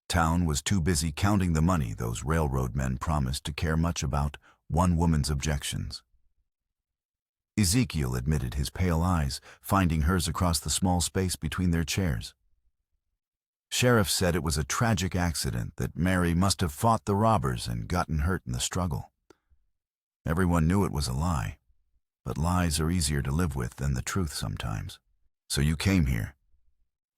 Town was too busy counting the money those railroad men promised to care much about one woman's objections. Ezekiel admitted, his pale eyes finding hers across the small space between their chairs. Sheriff said it was a tragic accident, that Mary must have fought the robbers and gotten hurt in the struggle. Everyone knew it was a lie, but lies are easier to live with than the truth sometimes. So you came here,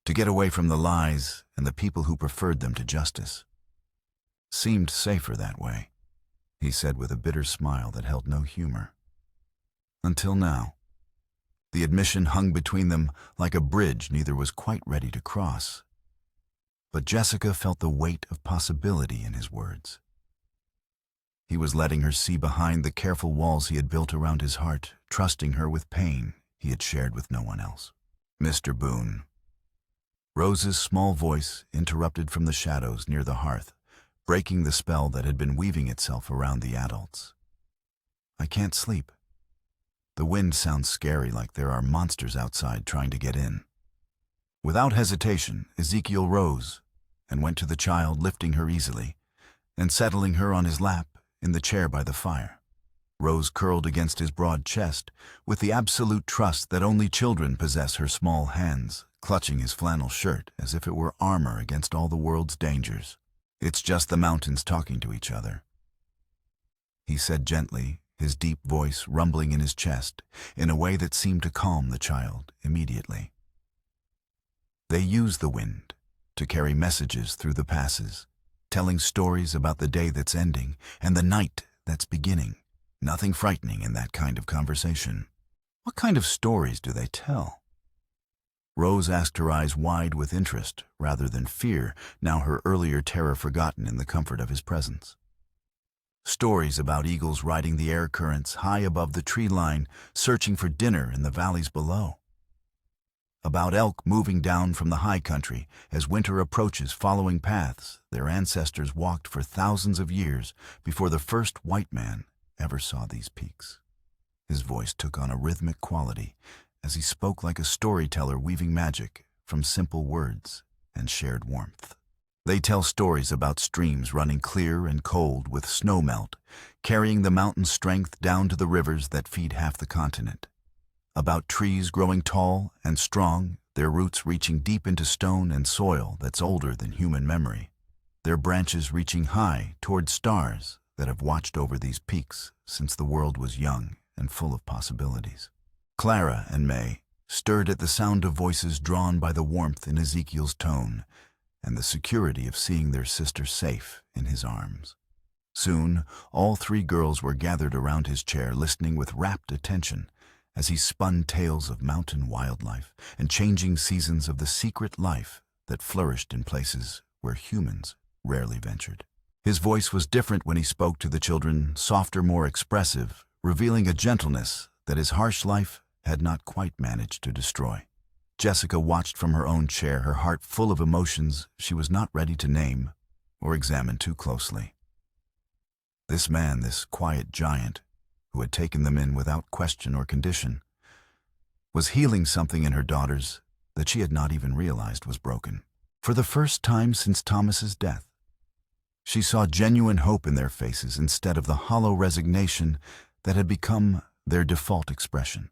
to get away from the lies and the people who preferred them to justice. Seemed safer that way, he said with a bitter smile that held no humor. Until now. The admission hung between them like a bridge neither was quite ready to cross. But Jessica felt the weight of possibility in his words. He was letting her see behind the careful walls he had built around his heart, trusting her with pain he had shared with no one else. Mr. Boone. Rose's small voice interrupted from the shadows near the hearth, breaking the spell that had been weaving itself around the adults. I can't sleep. The wind sounds scary, like there are monsters outside trying to get in. Without hesitation, Ezekiel rose and went to the child, lifting her easily and settling her on his lap in the chair by the fire. Rose curled against his broad chest with the absolute trust that only children possess, her small hands clutching his flannel shirt as if it were armor against all the world's dangers. It's just the mountains talking to each other, he said gently, his deep voice rumbling in his chest in a way that seemed to calm the child immediately. They use the wind to carry messages through the passes, telling stories about the day that's ending and the night that's beginning. Nothing frightening in that kind of conversation. What kind of stories do they tell? Rose asked, her eyes wide with interest rather than fear, now her earlier terror forgotten in the comfort of his presence. Stories about eagles riding the air currents high above the tree line, searching for dinner in the valleys below. About elk moving down from the high country as winter approaches, following paths their ancestors walked for thousands of years before the first white man ever saw these peaks. His voice took on a rhythmic quality as he spoke, like a storyteller weaving magic from simple words and shared warmth. They tell stories about streams running clear and cold with snowmelt, carrying the mountain strength down to the rivers that feed half the continent. about trees growing tall and strong, their roots reaching deep into stone and soil that's older than human memory, their branches reaching high toward stars that have watched over these peaks since the world was young and full of possibilities. Clara and May stirred at the sound of voices drawn by the warmth in Ezekiel's tone and the security of seeing their sister safe in his arms. Soon, all three girls were gathered around his chair, listening with rapt attention as he spun tales of mountain wildlife and changing seasons of the secret life that flourished in places where humans rarely ventured. His voice was different when he spoke to the children, softer, more expressive, revealing a gentleness that his harsh life had not quite managed to destroy. Jessica watched from her own chair, her heart full of emotions she was not ready to name or examine too closely. This man, this quiet giant, who had taken them in without question or condition, was healing something in her daughters that she had not even realized was broken. For the first time since Thomas's death, she saw genuine hope in their faces instead of the hollow resignation that had become their default expression.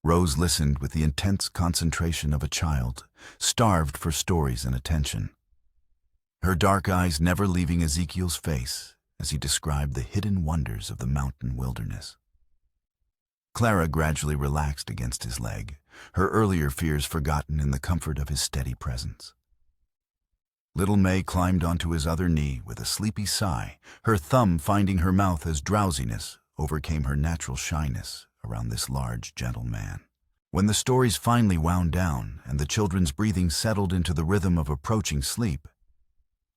Rose listened with the intense concentration of a child, starved for stories and attention, her dark eyes never leaving Ezekiel's face as he described the hidden wonders of the mountain wilderness. Clara gradually relaxed against his leg, her earlier fears forgotten in the comfort of his steady presence. Little May climbed onto his other knee with a sleepy sigh, her thumb finding her mouth as drowsiness overcame her natural shyness around this large, gentle man. When the stories finally wound down and the children's breathing settled into the rhythm of approaching sleep,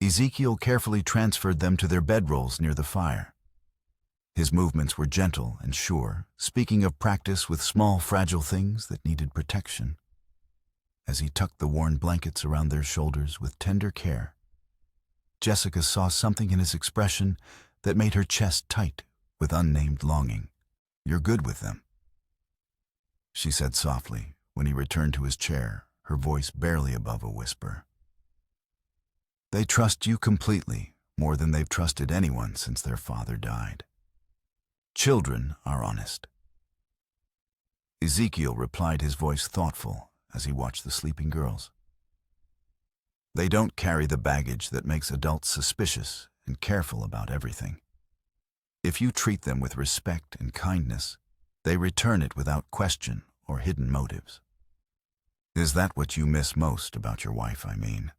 Ezekiel carefully transferred them to their bedrolls near the fire. His movements were gentle and sure, speaking of practice with small, fragile things that needed protection. As he tucked the worn blankets around their shoulders with tender care, Jessica saw something in his expression that made her chest tight with unnamed longing. "You're good with them," she said softly when he returned to his chair, her voice barely above a whisper. "They trust you completely, more than they've trusted anyone since their father died. Children are honest." Ezekiel replied, his voice thoughtful as he watched the sleeping girls. "They don't carry the baggage that makes adults suspicious and careful about everything. If you treat them with respect and kindness, they return it without question or hidden motives. Is that what you miss most about your wife, I mean?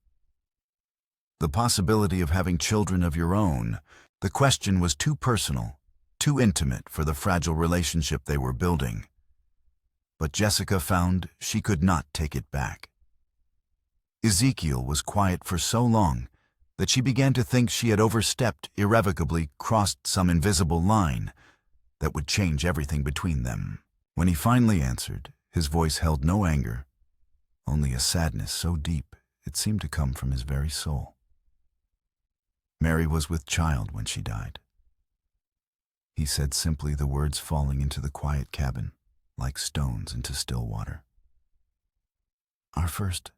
The possibility of having children of your own." The question was too personal, too intimate for the fragile relationship they were building. But Jessica found she could not take it back. Ezekiel was quiet for so long that she began to think she had overstepped, irrevocably crossed some invisible line that would change everything between them. When he finally answered, his voice held no anger, only a sadness so deep it seemed to come from his very soul. "Mary was with child when she died," he said simply, the words falling into the quiet cabin like stones into still water. "Our first.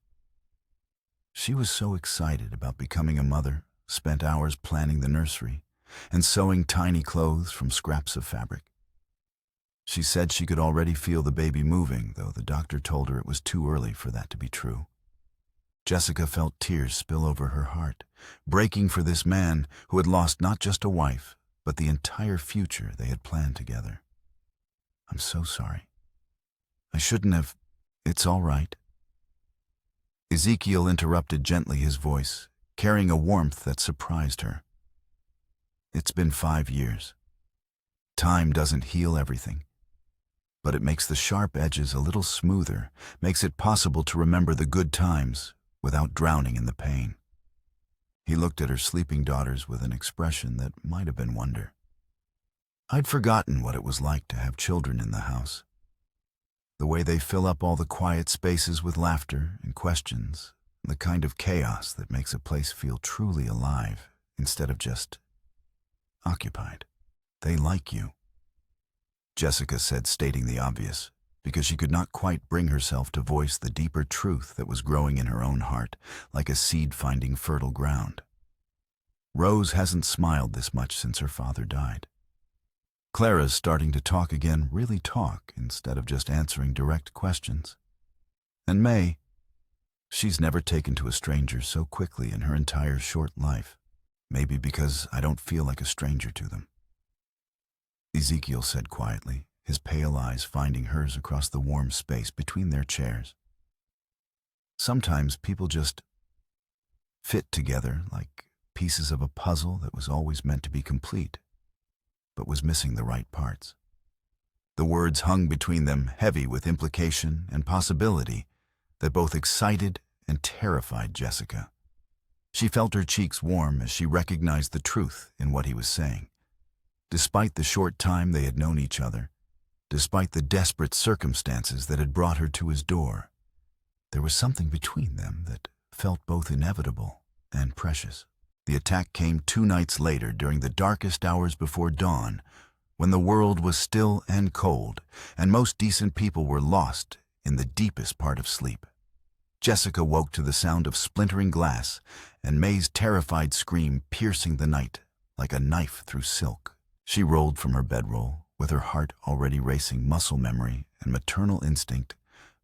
She was so excited about becoming a mother, spent hours planning the nursery and sewing tiny clothes from scraps of fabric. She said she could already feel the baby moving, though the doctor told her it was too early for that to be true." Jessica felt tears spill over her heart, breaking for this man who had lost not just a wife, but the entire future they had planned together. "I'm so sorry. I shouldn't have." "It's all right." Ezekiel interrupted gently, his voice carrying a warmth that surprised her. "It's been 5 years. Time doesn't heal everything, but it makes the sharp edges a little smoother, makes it possible to remember the good times without drowning in the pain." He looked at her sleeping daughters with an expression that might have been wonder. "I'd forgotten what it was like to have children in the house. The way they fill up all the quiet spaces with laughter and questions, the kind of chaos that makes a place feel truly alive instead of just occupied." "They like you," Jessica said, stating the obvious, because she could not quite bring herself to voice the deeper truth that was growing in her own heart, like a seed finding fertile ground. Rose hasn't smiled this much since her father died. Clara's starting to talk again, really talk, instead of just answering direct questions. And May, she's never taken to a stranger so quickly in her entire short life. Maybe because I don't feel like a stranger to them. Ezekiel said quietly, his pale eyes finding hers across the warm space between their chairs. Sometimes people just fit together like pieces of a puzzle that was always meant to be complete, but was missing the right parts. The words hung between them, heavy with implication and possibility that both excited and terrified Jessica. She felt her cheeks warm as she recognized the truth in what he was saying. Despite the short time they had known each other, despite the desperate circumstances that had brought her to his door, there was something between them that felt both inevitable and precious. The attack came 2 nights later during the darkest hours before dawn, when the world was still and cold, and most decent people were lost in the deepest part of sleep. Jessica woke to the sound of splintering glass and May's terrified scream piercing the night like a knife through silk. She rolled from her bedroll, with her heart already racing, muscle memory and maternal instinct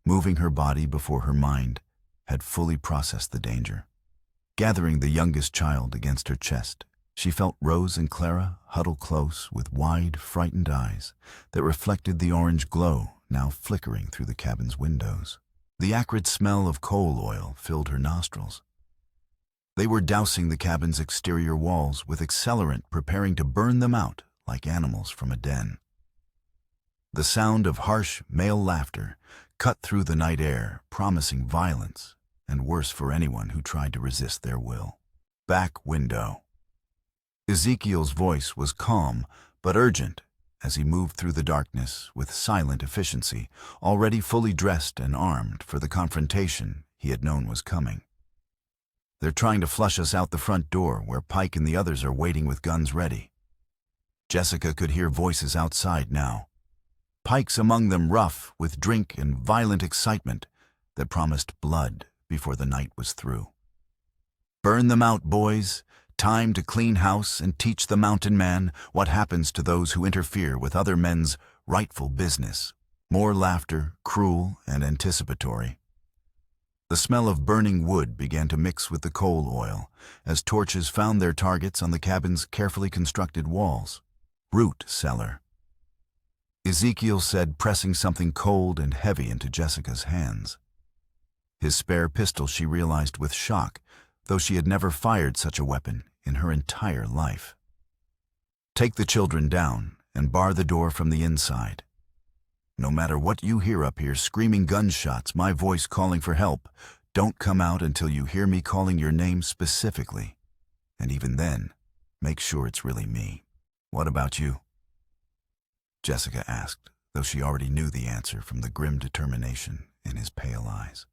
moving her body before her mind had fully processed the danger. Gathering the youngest child against her chest, she felt Rose and Clara huddle close with wide, frightened eyes that reflected the orange glow now flickering through the cabin's windows. The acrid smell of coal oil filled her nostrils. They were dousing the cabin's exterior walls with accelerant, preparing to burn them out like animals from a den. The sound of harsh male laughter cut through the night air, promising violence and worse for anyone who tried to resist their will. Back window. Ezekiel's voice was calm but urgent as he moved through the darkness with silent efficiency, already fully dressed and armed for the confrontation he had known was coming. They're trying to flush us out the front door where Pike and the others are waiting with guns ready. Jessica could hear voices outside now. Pike's among them, rough with drink and violent excitement that promised blood before the night was through. Burn them out, boys. Time to clean house and teach the mountain man what happens to those who interfere with other men's rightful business. More laughter, cruel and anticipatory. The smell of burning wood began to mix with the coal oil as torches found their targets on the cabin's carefully constructed walls. Root cellar. Ezekiel said, pressing something cold and heavy into Jessica's hands. His spare pistol, she realized with shock, though she had never fired such a weapon in her entire life. Take the children down and bar the door from the inside. No matter what you hear up here, screaming gunshots, my voice calling for help, don't come out until you hear me calling your name specifically. And even then, make sure it's really me. What about you? Jessica asked, though she already knew the answer from the grim determination in his pale eyes.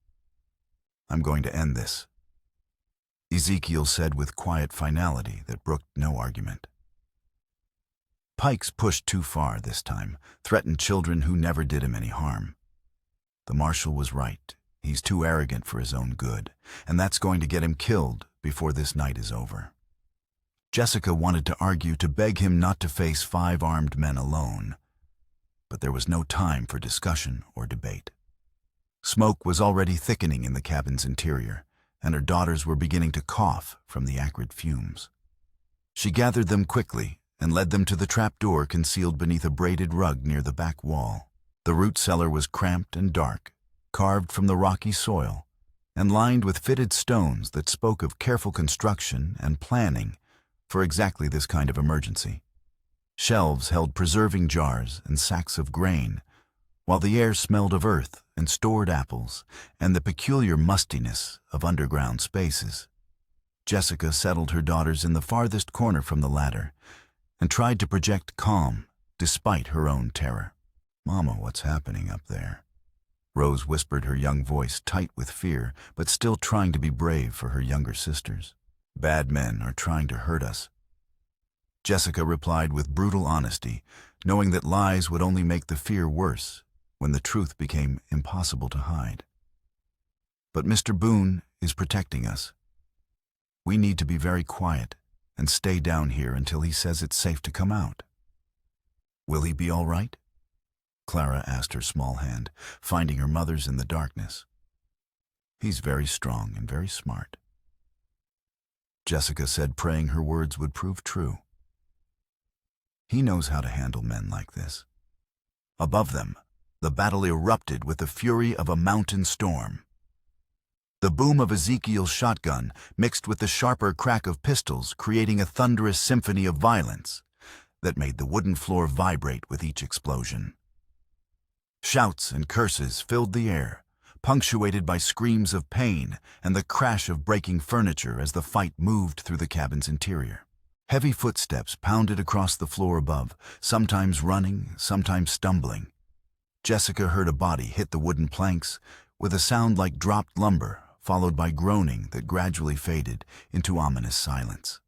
I'm going to end this, Ezekiel said with quiet finality that brooked no argument. Pike's pushed too far this time, threatened children who never did him any harm. The marshal was right. He's too arrogant for his own good, and that's going to get him killed before this night is over. Jessica wanted to argue, to beg him not to face 5 armed men alone, but there was no time for discussion or debate. Smoke was already thickening in the cabin's interior, and her daughters were beginning to cough from the acrid fumes. She gathered them quickly and led them to the trapdoor concealed beneath a braided rug near the back wall. The root cellar was cramped and dark, carved from the rocky soil, and lined with fitted stones that spoke of careful construction and planning for exactly this kind of emergency. Shelves held preserving jars and sacks of grain, while the air smelled of earth and stored apples and the peculiar mustiness of underground spaces. Jessica settled her daughters in the farthest corner from the ladder and tried to project calm despite her own terror. "Mama, what's happening up there?" Rose whispered, her young voice tight with fear, but still trying to be brave for her younger sisters. "Bad men are trying to hurt us," Jessica replied with brutal honesty, knowing that lies would only make the fear worse when the truth became impossible to hide. "But Mr. Boone is protecting us. We need to be very quiet and stay down here until he says it's safe to come out." Will he be all right? Clara asked her small hand, finding her mother's in the darkness. He's very strong and very smart. Jessica said, praying her words would prove true. He knows how to handle men like this. Above them, the battle erupted with the fury of a mountain storm. The boom of Ezekiel's shotgun mixed with the sharper crack of pistols, creating a thunderous symphony of violence that made the wooden floor vibrate with each explosion. Shouts and curses filled the air, punctuated by screams of pain and the crash of breaking furniture as the fight moved through the cabin's interior. Heavy footsteps pounded across the floor above, sometimes running, sometimes stumbling. Jessica heard a body hit the wooden planks with a sound like dropped lumber, followed by groaning that gradually faded into ominous silence.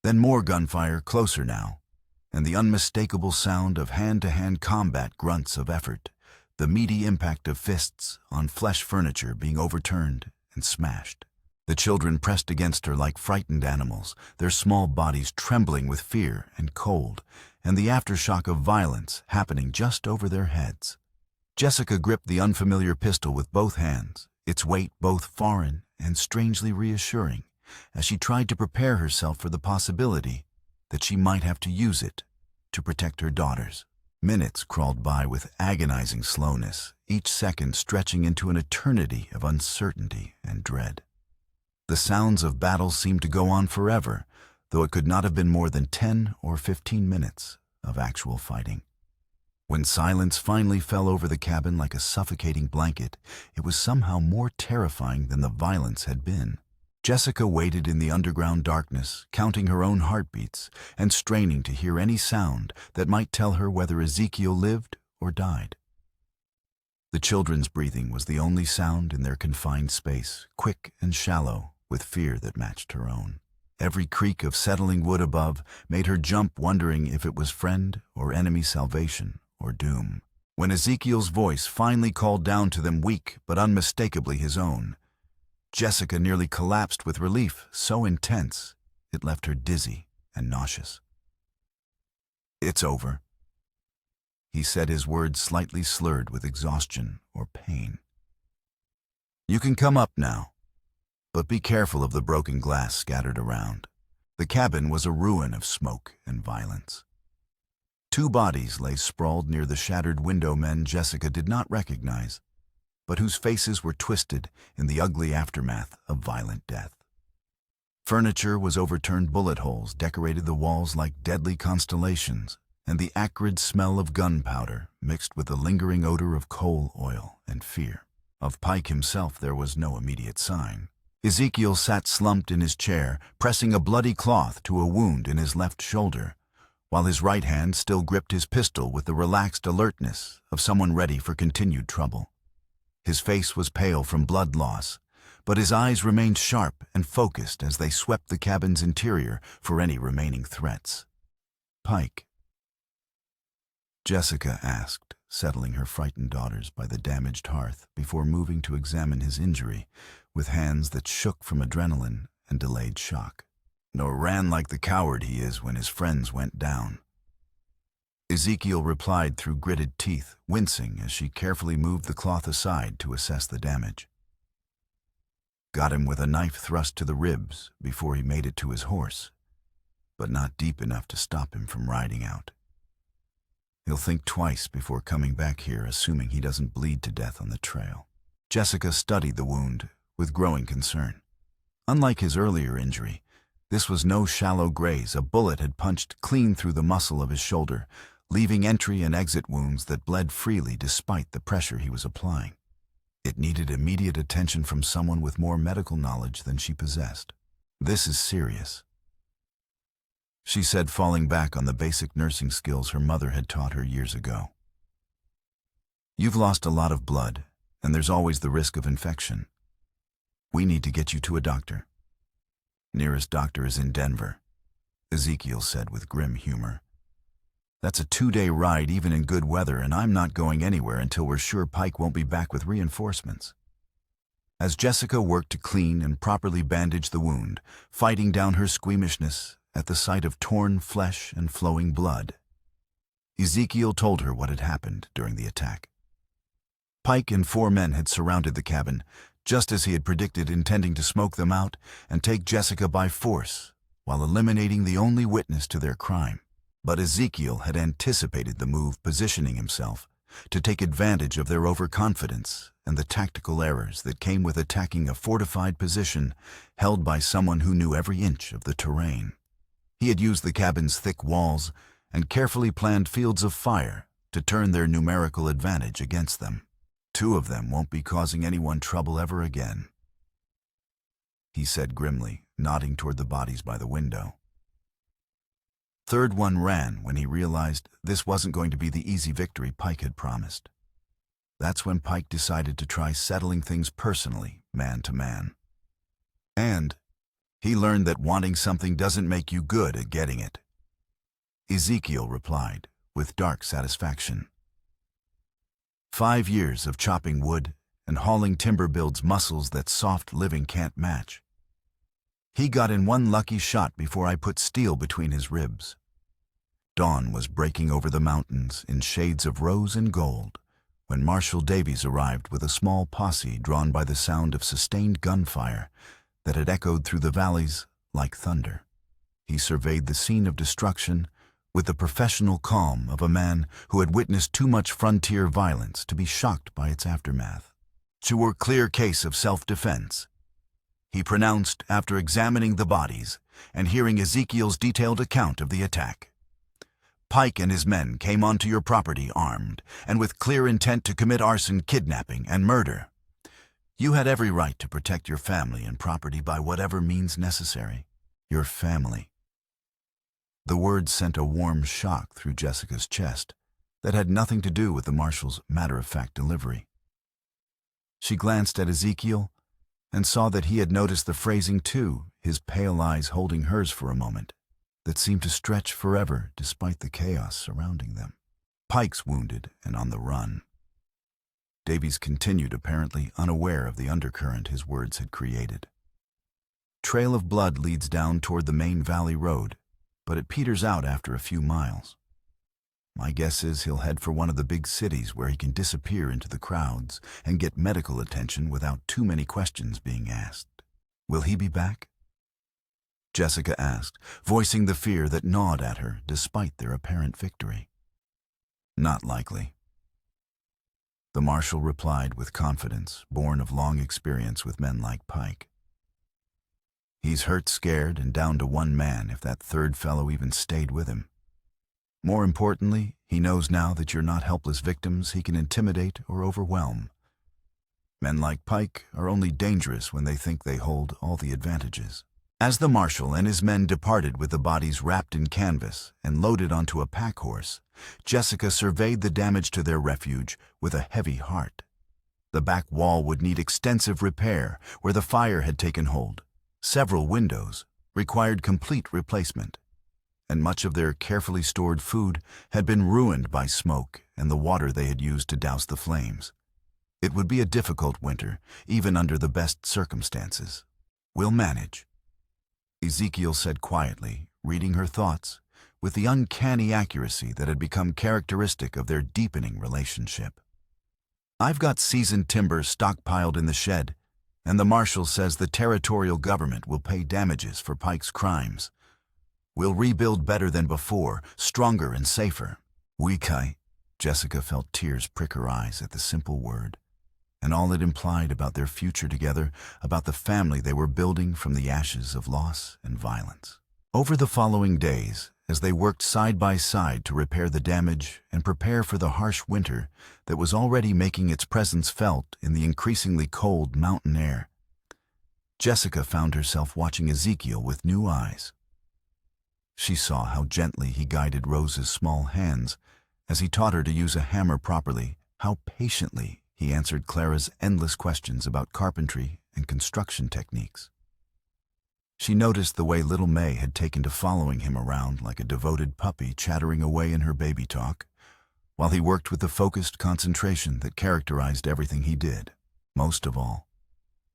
Then more gunfire, closer now, and the unmistakable sound of hand-to-hand combat grunts of effort, the meaty impact of fists on flesh furniture being overturned and smashed. The children pressed against her like frightened animals, their small bodies trembling with fear and cold, and the aftershock of violence happening just over their heads. Jessica gripped the unfamiliar pistol with both hands, its weight both foreign and strangely reassuring, as she tried to prepare herself for the possibility that she might have to use it to protect her daughters. Minutes crawled by with agonizing slowness, each second stretching into an eternity of uncertainty and dread. The sounds of battle seemed to go on forever, though it could not have been more than 10 or 15 minutes of actual fighting. When silence finally fell over the cabin like a suffocating blanket, it was somehow more terrifying than the violence had been. Jessica waited in the underground darkness, counting her own heartbeats and straining to hear any sound that might tell her whether Ezekiel lived or died. The children's breathing was the only sound in their confined space, quick and shallow, with fear that matched her own. Every creak of settling wood above made her jump, wondering if it was friend or enemy salvation or doom. When Ezekiel's voice finally called down to them, weak but unmistakably his own, Jessica nearly collapsed with relief so intense it left her dizzy and nauseous. "It's over," he said, his words slightly slurred with exhaustion or pain. "You can come up now, but be careful of the broken glass scattered around." The cabin was a ruin of smoke and violence. 2 bodies lay sprawled near the shattered window, men Jessica did not recognize, but whose faces were twisted in the ugly aftermath of violent death. Furniture was overturned, bullet holes decorated the walls like deadly constellations, and the acrid smell of gunpowder mixed with the lingering odor of coal oil and fear. Of Pike himself there was no immediate sign. Ezekiel sat slumped in his chair, pressing a bloody cloth to a wound in his left shoulder, while his right hand still gripped his pistol with the relaxed alertness of someone ready for continued trouble. His face was pale from blood loss, but his eyes remained sharp and focused as they swept the cabin's interior for any remaining threats. "Pike?" Jessica asked, settling her frightened daughters by the damaged hearth before moving to examine his injury with hands that shook from adrenaline and delayed shock. "Nor ran like the coward he is when his friends went down," Ezekiel replied through gritted teeth, wincing as she carefully moved the cloth aside to assess the damage. "Got him with a knife thrust to the ribs before he made it to his horse, but not deep enough to stop him from riding out. He'll think twice before coming back here, assuming he doesn't bleed to death on the trail." Jessica studied the wound with growing concern. Unlike his earlier injury, this was no shallow graze. A bullet had punched clean through the muscle of his shoulder, leaving entry and exit wounds that bled freely despite the pressure he was applying. It needed immediate attention from someone with more medical knowledge than she possessed. "This is serious," she said, falling back on the basic nursing skills her mother had taught her years ago. "You've lost a lot of blood, and there's always the risk of infection. We need to get you to a doctor." "Nearest doctor is in Denver," Ezekiel said with grim humor. "That's a 2-day ride even in good weather, and I'm not going anywhere until we're sure Pike won't be back with reinforcements." As Jessica worked to clean and properly bandage the wound, fighting down her squeamishness at the sight of torn flesh and flowing blood, Ezekiel told her what had happened during the attack. Pike and 4 men had surrounded the cabin, just as he had predicted, intending to smoke them out and take Jessica by force, while eliminating the only witness to their crime. But Ezekiel had anticipated the move, positioning himself to take advantage of their overconfidence and the tactical errors that came with attacking a fortified position held by someone who knew every inch of the terrain. He had used the cabin's thick walls and carefully planned fields of fire to turn their numerical advantage against them. 2 of them won't be causing anyone trouble ever again, he said grimly, nodding toward the bodies by the window. Third one ran when he realized this wasn't going to be the easy victory Pike had promised. That's when Pike decided to try settling things personally, man to man. And he learned that wanting something doesn't make you good at getting it. Ezekiel replied, with dark satisfaction. 5 years of chopping wood and hauling timber builds muscles that soft living can't match. He got in one lucky shot before I put steel between his ribs. Dawn was breaking over the mountains in shades of rose and gold when Marshal Davies arrived with a small posse drawn by the sound of sustained gunfire that had echoed through the valleys like thunder. He surveyed the scene of destruction with the professional calm of a man who had witnessed too much frontier violence to be shocked by its aftermath. "To a clear case of self-defense," he pronounced after examining the bodies and hearing Ezekiel's detailed account of the attack. "Pike and his men came onto your property armed and with clear intent to commit arson, kidnapping, and murder. You had every right to protect your family and property by whatever means necessary. Your family." The words sent a warm shock through Jessica's chest that had nothing to do with the marshal's matter-of-fact delivery. She glanced at Ezekiel and saw that he had noticed the phrasing too, his pale eyes holding hers for a moment that seemed to stretch forever despite the chaos surrounding them. "Pike's wounded and on the run." Davies continued, apparently unaware of the undercurrent his words had created. "Trail of blood leads down toward the main valley road, but it peters out after a few miles. My guess is he'll head for one of the big cities where he can disappear into the crowds and get medical attention without too many questions being asked." "Will he be back?" Jessica asked, voicing the fear that gnawed at her despite their apparent victory. "Not likely," the marshal replied with confidence born of long experience with men like Pike. "He's hurt, scared, and down to 1 man if that 3rd fellow even stayed with him. More importantly, he knows now that you're not helpless victims he can intimidate or overwhelm. Men like Pike are only dangerous when they think they hold all the advantages." As the marshal and his men departed with the bodies wrapped in canvas and loaded onto a pack horse, Jessica surveyed the damage to their refuge with a heavy heart. The back wall would need extensive repair where the fire had taken hold. Several windows required complete replacement, and much of their carefully stored food had been ruined by smoke and the water they had used to douse the flames. It would be a difficult winter, even under the best circumstances. "We'll manage," Ezekiel said quietly, reading her thoughts with the uncanny accuracy that had become characteristic of their deepening relationship. "I've got seasoned timber stockpiled in the shed, and the marshal says the territorial government will pay damages for Pike's crimes. We'll rebuild better than before, stronger and safer." "Weekai," Jessica felt tears prick her eyes at the simple word, and all it implied about their future together, about the family they were building from the ashes of loss and violence. Over the following days, as they worked side by side to repair the damage and prepare for the harsh winter that was already making its presence felt in the increasingly cold mountain air, Jessica found herself watching Ezekiel with new eyes. She saw how gently he guided Rose's small hands as he taught her to use a hammer properly, how patiently he answered Clara's endless questions about carpentry and construction techniques. She noticed the way little May had taken to following him around like a devoted puppy chattering away in her baby talk, while he worked with the focused concentration that characterized everything he did. Most of all,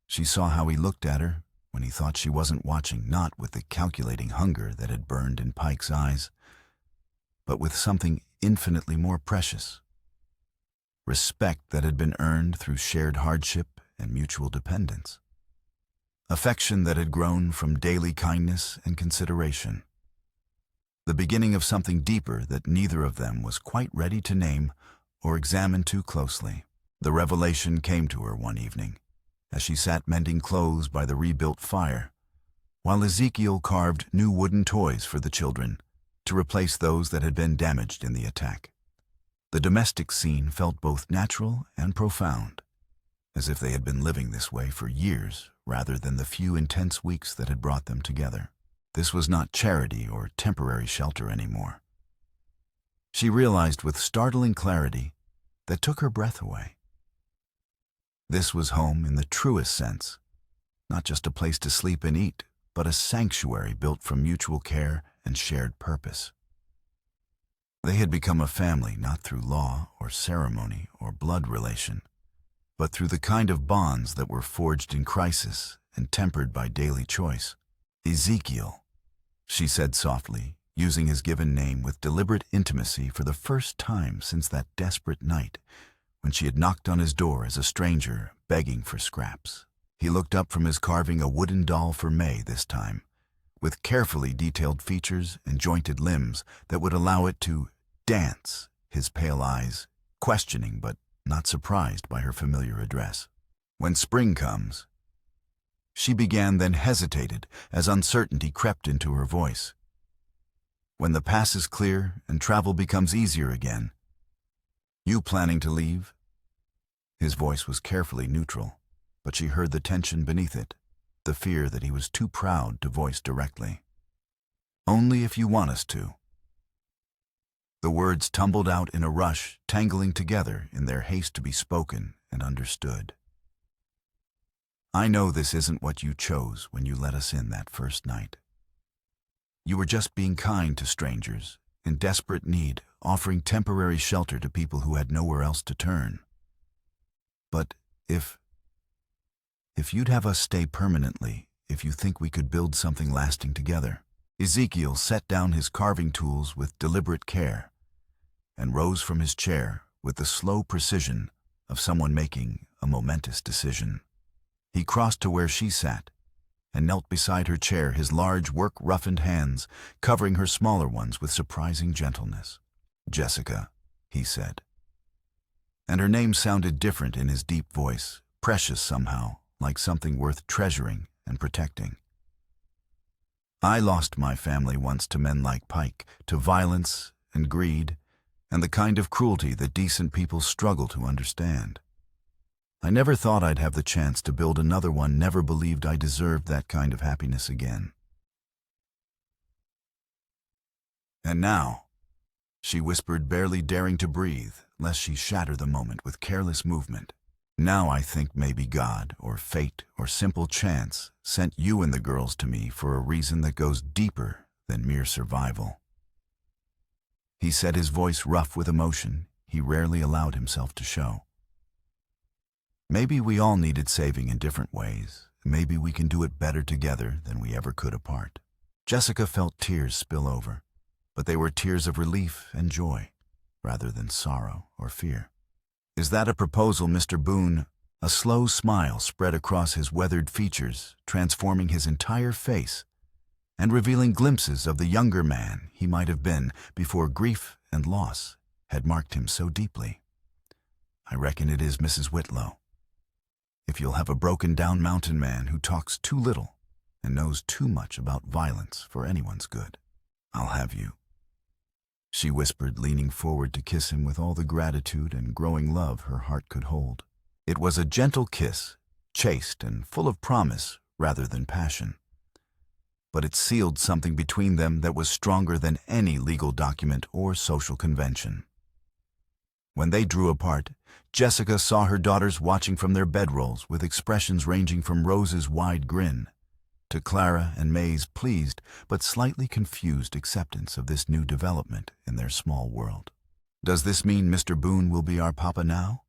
she saw how he looked at her when he thought she wasn't watching, not with the calculating hunger that had burned in Pike's eyes, but with something infinitely more precious. Respect that had been earned through shared hardship and mutual dependence. Affection that had grown from daily kindness and consideration. The beginning of something deeper that neither of them was quite ready to name or examine too closely. The revelation came to her one evening, as she sat mending clothes by the rebuilt fire, while Ezekiel carved new wooden toys for the children to replace those that had been damaged in the attack. The domestic scene felt both natural and profound, as if they had been living this way for years rather than the few intense weeks that had brought them together. This was not charity or temporary shelter anymore. She realized with startling clarity that took her breath away. This was home in the truest sense, not just a place to sleep and eat, but a sanctuary built from mutual care and shared purpose. They had become a family not through law or ceremony or blood relation, but through the kind of bonds that were forged in crisis and tempered by daily choice. Ezekiel, she said softly, using his given name with deliberate intimacy for the first time since that desperate night when she had knocked on his door as a stranger begging for scraps. He looked up from his carving a wooden doll for May this time, with carefully detailed features and jointed limbs that would allow it to dance, his pale eyes questioning but not surprised by her familiar address. When spring comes, she began, then hesitated as uncertainty crept into her voice. When the pass is clear and travel becomes easier again, you planning to leave? His voice was carefully neutral, but she heard the tension beneath it, the fear that he was too proud to voice directly. Only if you want us to. The words tumbled out in a rush, tangling together in their haste to be spoken and understood. I know this isn't what you chose when you let us in that first night. You were just being kind to strangers, in desperate need, offering temporary shelter to people who had nowhere else to turn. But if you'd have us stay permanently, if you think we could build something lasting together. Ezekiel set down his carving tools with deliberate care and rose from his chair with the slow precision of someone making a momentous decision. He crossed to where she sat and knelt beside her chair, his large, work-roughened hands covering her smaller ones with surprising gentleness. "Jessica," he said. And her name sounded different in his deep voice, precious somehow, like something worth treasuring and protecting. I lost my family once to men like Pike, to violence and greed, and the kind of cruelty that decent people struggle to understand. I never thought I'd have the chance to build another one, never believed I deserved that kind of happiness again. And now, she whispered, barely daring to breathe, lest she shatter the moment with careless movement. Now I think maybe God, or fate, or simple chance sent you and the girls to me for a reason that goes deeper than mere survival. He said, his voice rough with emotion he rarely allowed himself to show. Maybe we all needed saving in different ways. Maybe we can do it better together than we ever could apart. Jessica felt tears spill over, but they were tears of relief and joy, rather than sorrow or fear. Is that a proposal, Mr. Boone? A slow smile spread across his weathered features, transforming his entire face and revealing glimpses of the younger man he might have been before grief and loss had marked him so deeply. I reckon it is, Mrs. Whitlow. If you'll have a broken-down mountain man who talks too little and knows too much about violence for anyone's good, I'll have you. She whispered, leaning forward to kiss him with all the gratitude and growing love her heart could hold. It was a gentle kiss, chaste and full of promise rather than passion. But it sealed something between them that was stronger than any legal document or social convention. When they drew apart, Jessica saw her daughters watching from their bedrolls with expressions ranging from Rose's wide grin to Clara and May's pleased but slightly confused acceptance of this new development in their small world. "Does this mean Mr. Boone will be our papa now?"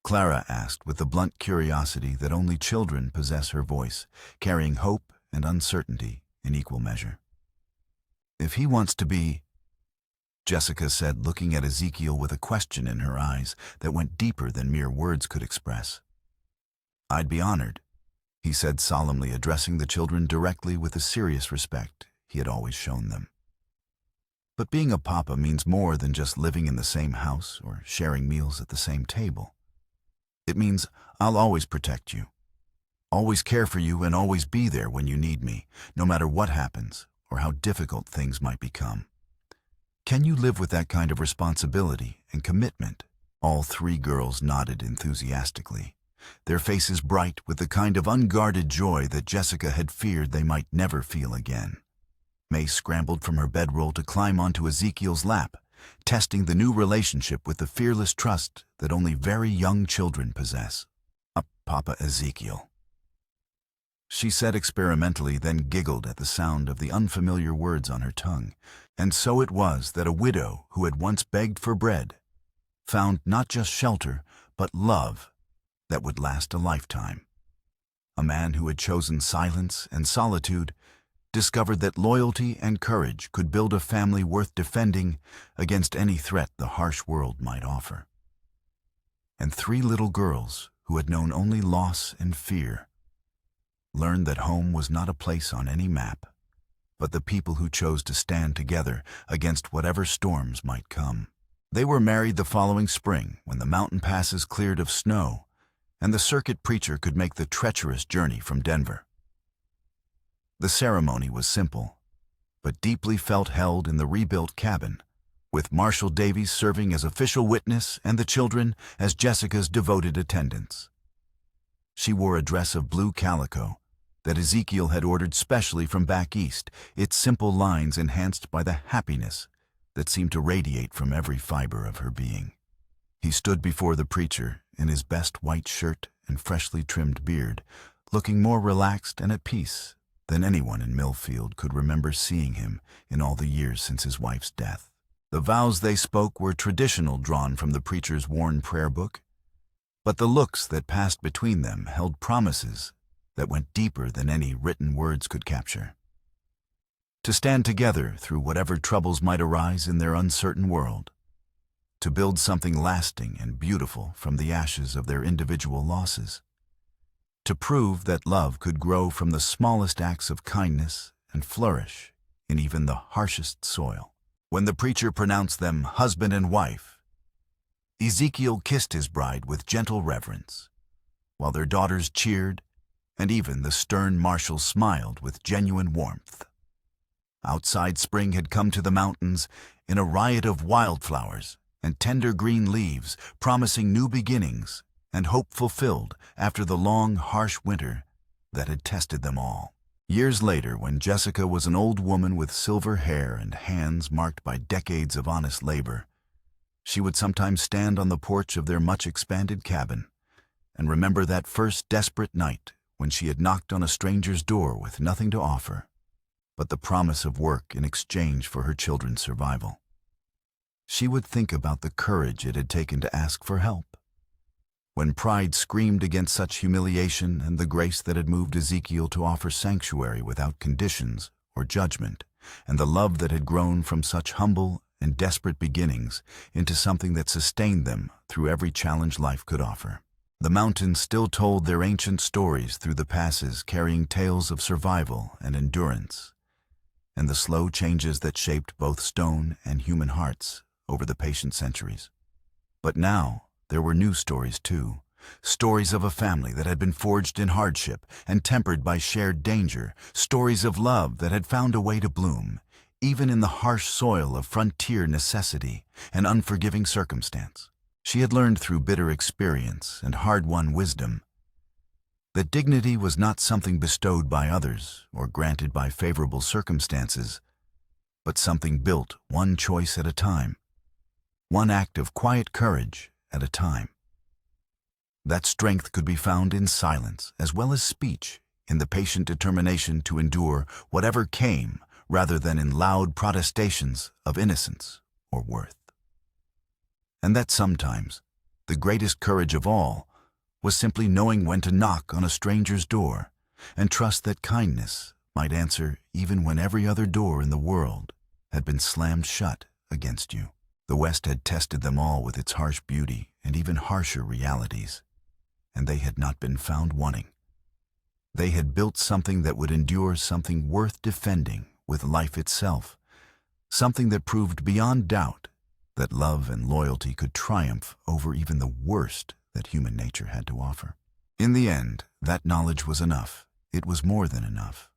Clara asked with the blunt curiosity that only children possess, her voice carrying hope and uncertainty in equal measure. "If he wants to be, Jessica said, looking at Ezekiel with a question in her eyes that went deeper than mere words could express. "I'd be honored," he said solemnly, addressing the children directly with the serious respect he had always shown them. "But being a papa means more than just living in the same house or sharing meals at the same table. It means I'll always protect you, always care for you, and always be there when you need me, no matter what happens or how difficult things might become. Can you live with that kind of responsibility and commitment?" All three girls nodded enthusiastically, their faces bright with the kind of unguarded joy that Jessica had feared they might never feel again. May scrambled from her bedroll to climb onto Ezekiel's lap, testing the new relationship with the fearless trust that only very young children possess. "Papa Ezekiel," she said experimentally, then giggled at the sound of the unfamiliar words on her tongue. And so it was that a widow who had once begged for bread found not just shelter, but love that would last a lifetime. A man who had chosen silence and solitude discovered that loyalty and courage could build a family worth defending against any threat the harsh world might offer. And three little girls who had known only loss and fear learned that home was not a place on any map, but the people who chose to stand together against whatever storms might come. They were married the following spring, when the mountain passes cleared of snow and the circuit preacher could make the treacherous journey from Denver. The ceremony was simple, but deeply felt, held in the rebuilt cabin, with Marshall Davies serving as official witness and the children as Jessica's devoted attendants. She wore a dress of blue calico that Ezekiel had ordered specially from back east, its simple lines enhanced by the happiness that seemed to radiate from every fiber of her being. He stood before the preacher in his best white shirt and freshly trimmed beard, looking more relaxed and at peace than anyone in Millfield could remember seeing him in all the years since his wife's death. The vows they spoke were traditional, drawn from the preacher's worn prayer book, but the looks that passed between them held promises that went deeper than any written words could capture. To stand together through whatever troubles might arise in their uncertain world, to build something lasting and beautiful from the ashes of their individual losses, to prove that love could grow from the smallest acts of kindness and flourish in even the harshest soil. When the preacher pronounced them husband and wife, Ezekiel kissed his bride with gentle reverence, while their daughters cheered, and even the stern Marshal smiled with genuine warmth. Outside, spring had come to the mountains in a riot of wildflowers and tender green leaves, promising new beginnings and hope fulfilled after the long, harsh winter that had tested them all. Years later, when Jessica was an old woman with silver hair and hands marked by decades of honest labor, she would sometimes stand on the porch of their much-expanded cabin and remember that first desperate night when she had knocked on a stranger's door with nothing to offer but the promise of work in exchange for her children's survival. She would think about the courage it had taken to ask for help, when pride screamed against such humiliation, and the grace that had moved Ezekiel to offer sanctuary without conditions or judgment, and the love that had grown from such humble and desperate beginnings into something that sustained them through every challenge life could offer. The mountains still told their ancient stories through the passes, carrying tales of survival and endurance, and the slow changes that shaped both stone and human hearts over the patient centuries. But now there were new stories too, stories of a family that had been forged in hardship and tempered by shared danger, stories of love that had found a way to bloom, even in the harsh soil of frontier necessity and unforgiving circumstance. She had learned through bitter experience and hard-won wisdom that dignity was not something bestowed by others or granted by favorable circumstances, but something built one choice at a time, one act of quiet courage at a time. That strength could be found in silence as well as speech, in the patient determination to endure whatever came rather than in loud protestations of innocence or worth. And that sometimes the greatest courage of all was simply knowing when to knock on a stranger's door and trust that kindness might answer even when every other door in the world had been slammed shut against you. The West had tested them all with its harsh beauty and even harsher realities, and they had not been found wanting. They had built something that would endure, something worth defending with life itself, something that proved beyond doubt that love and loyalty could triumph over even the worst that human nature had to offer. In the end, that knowledge was enough. It was more than enough.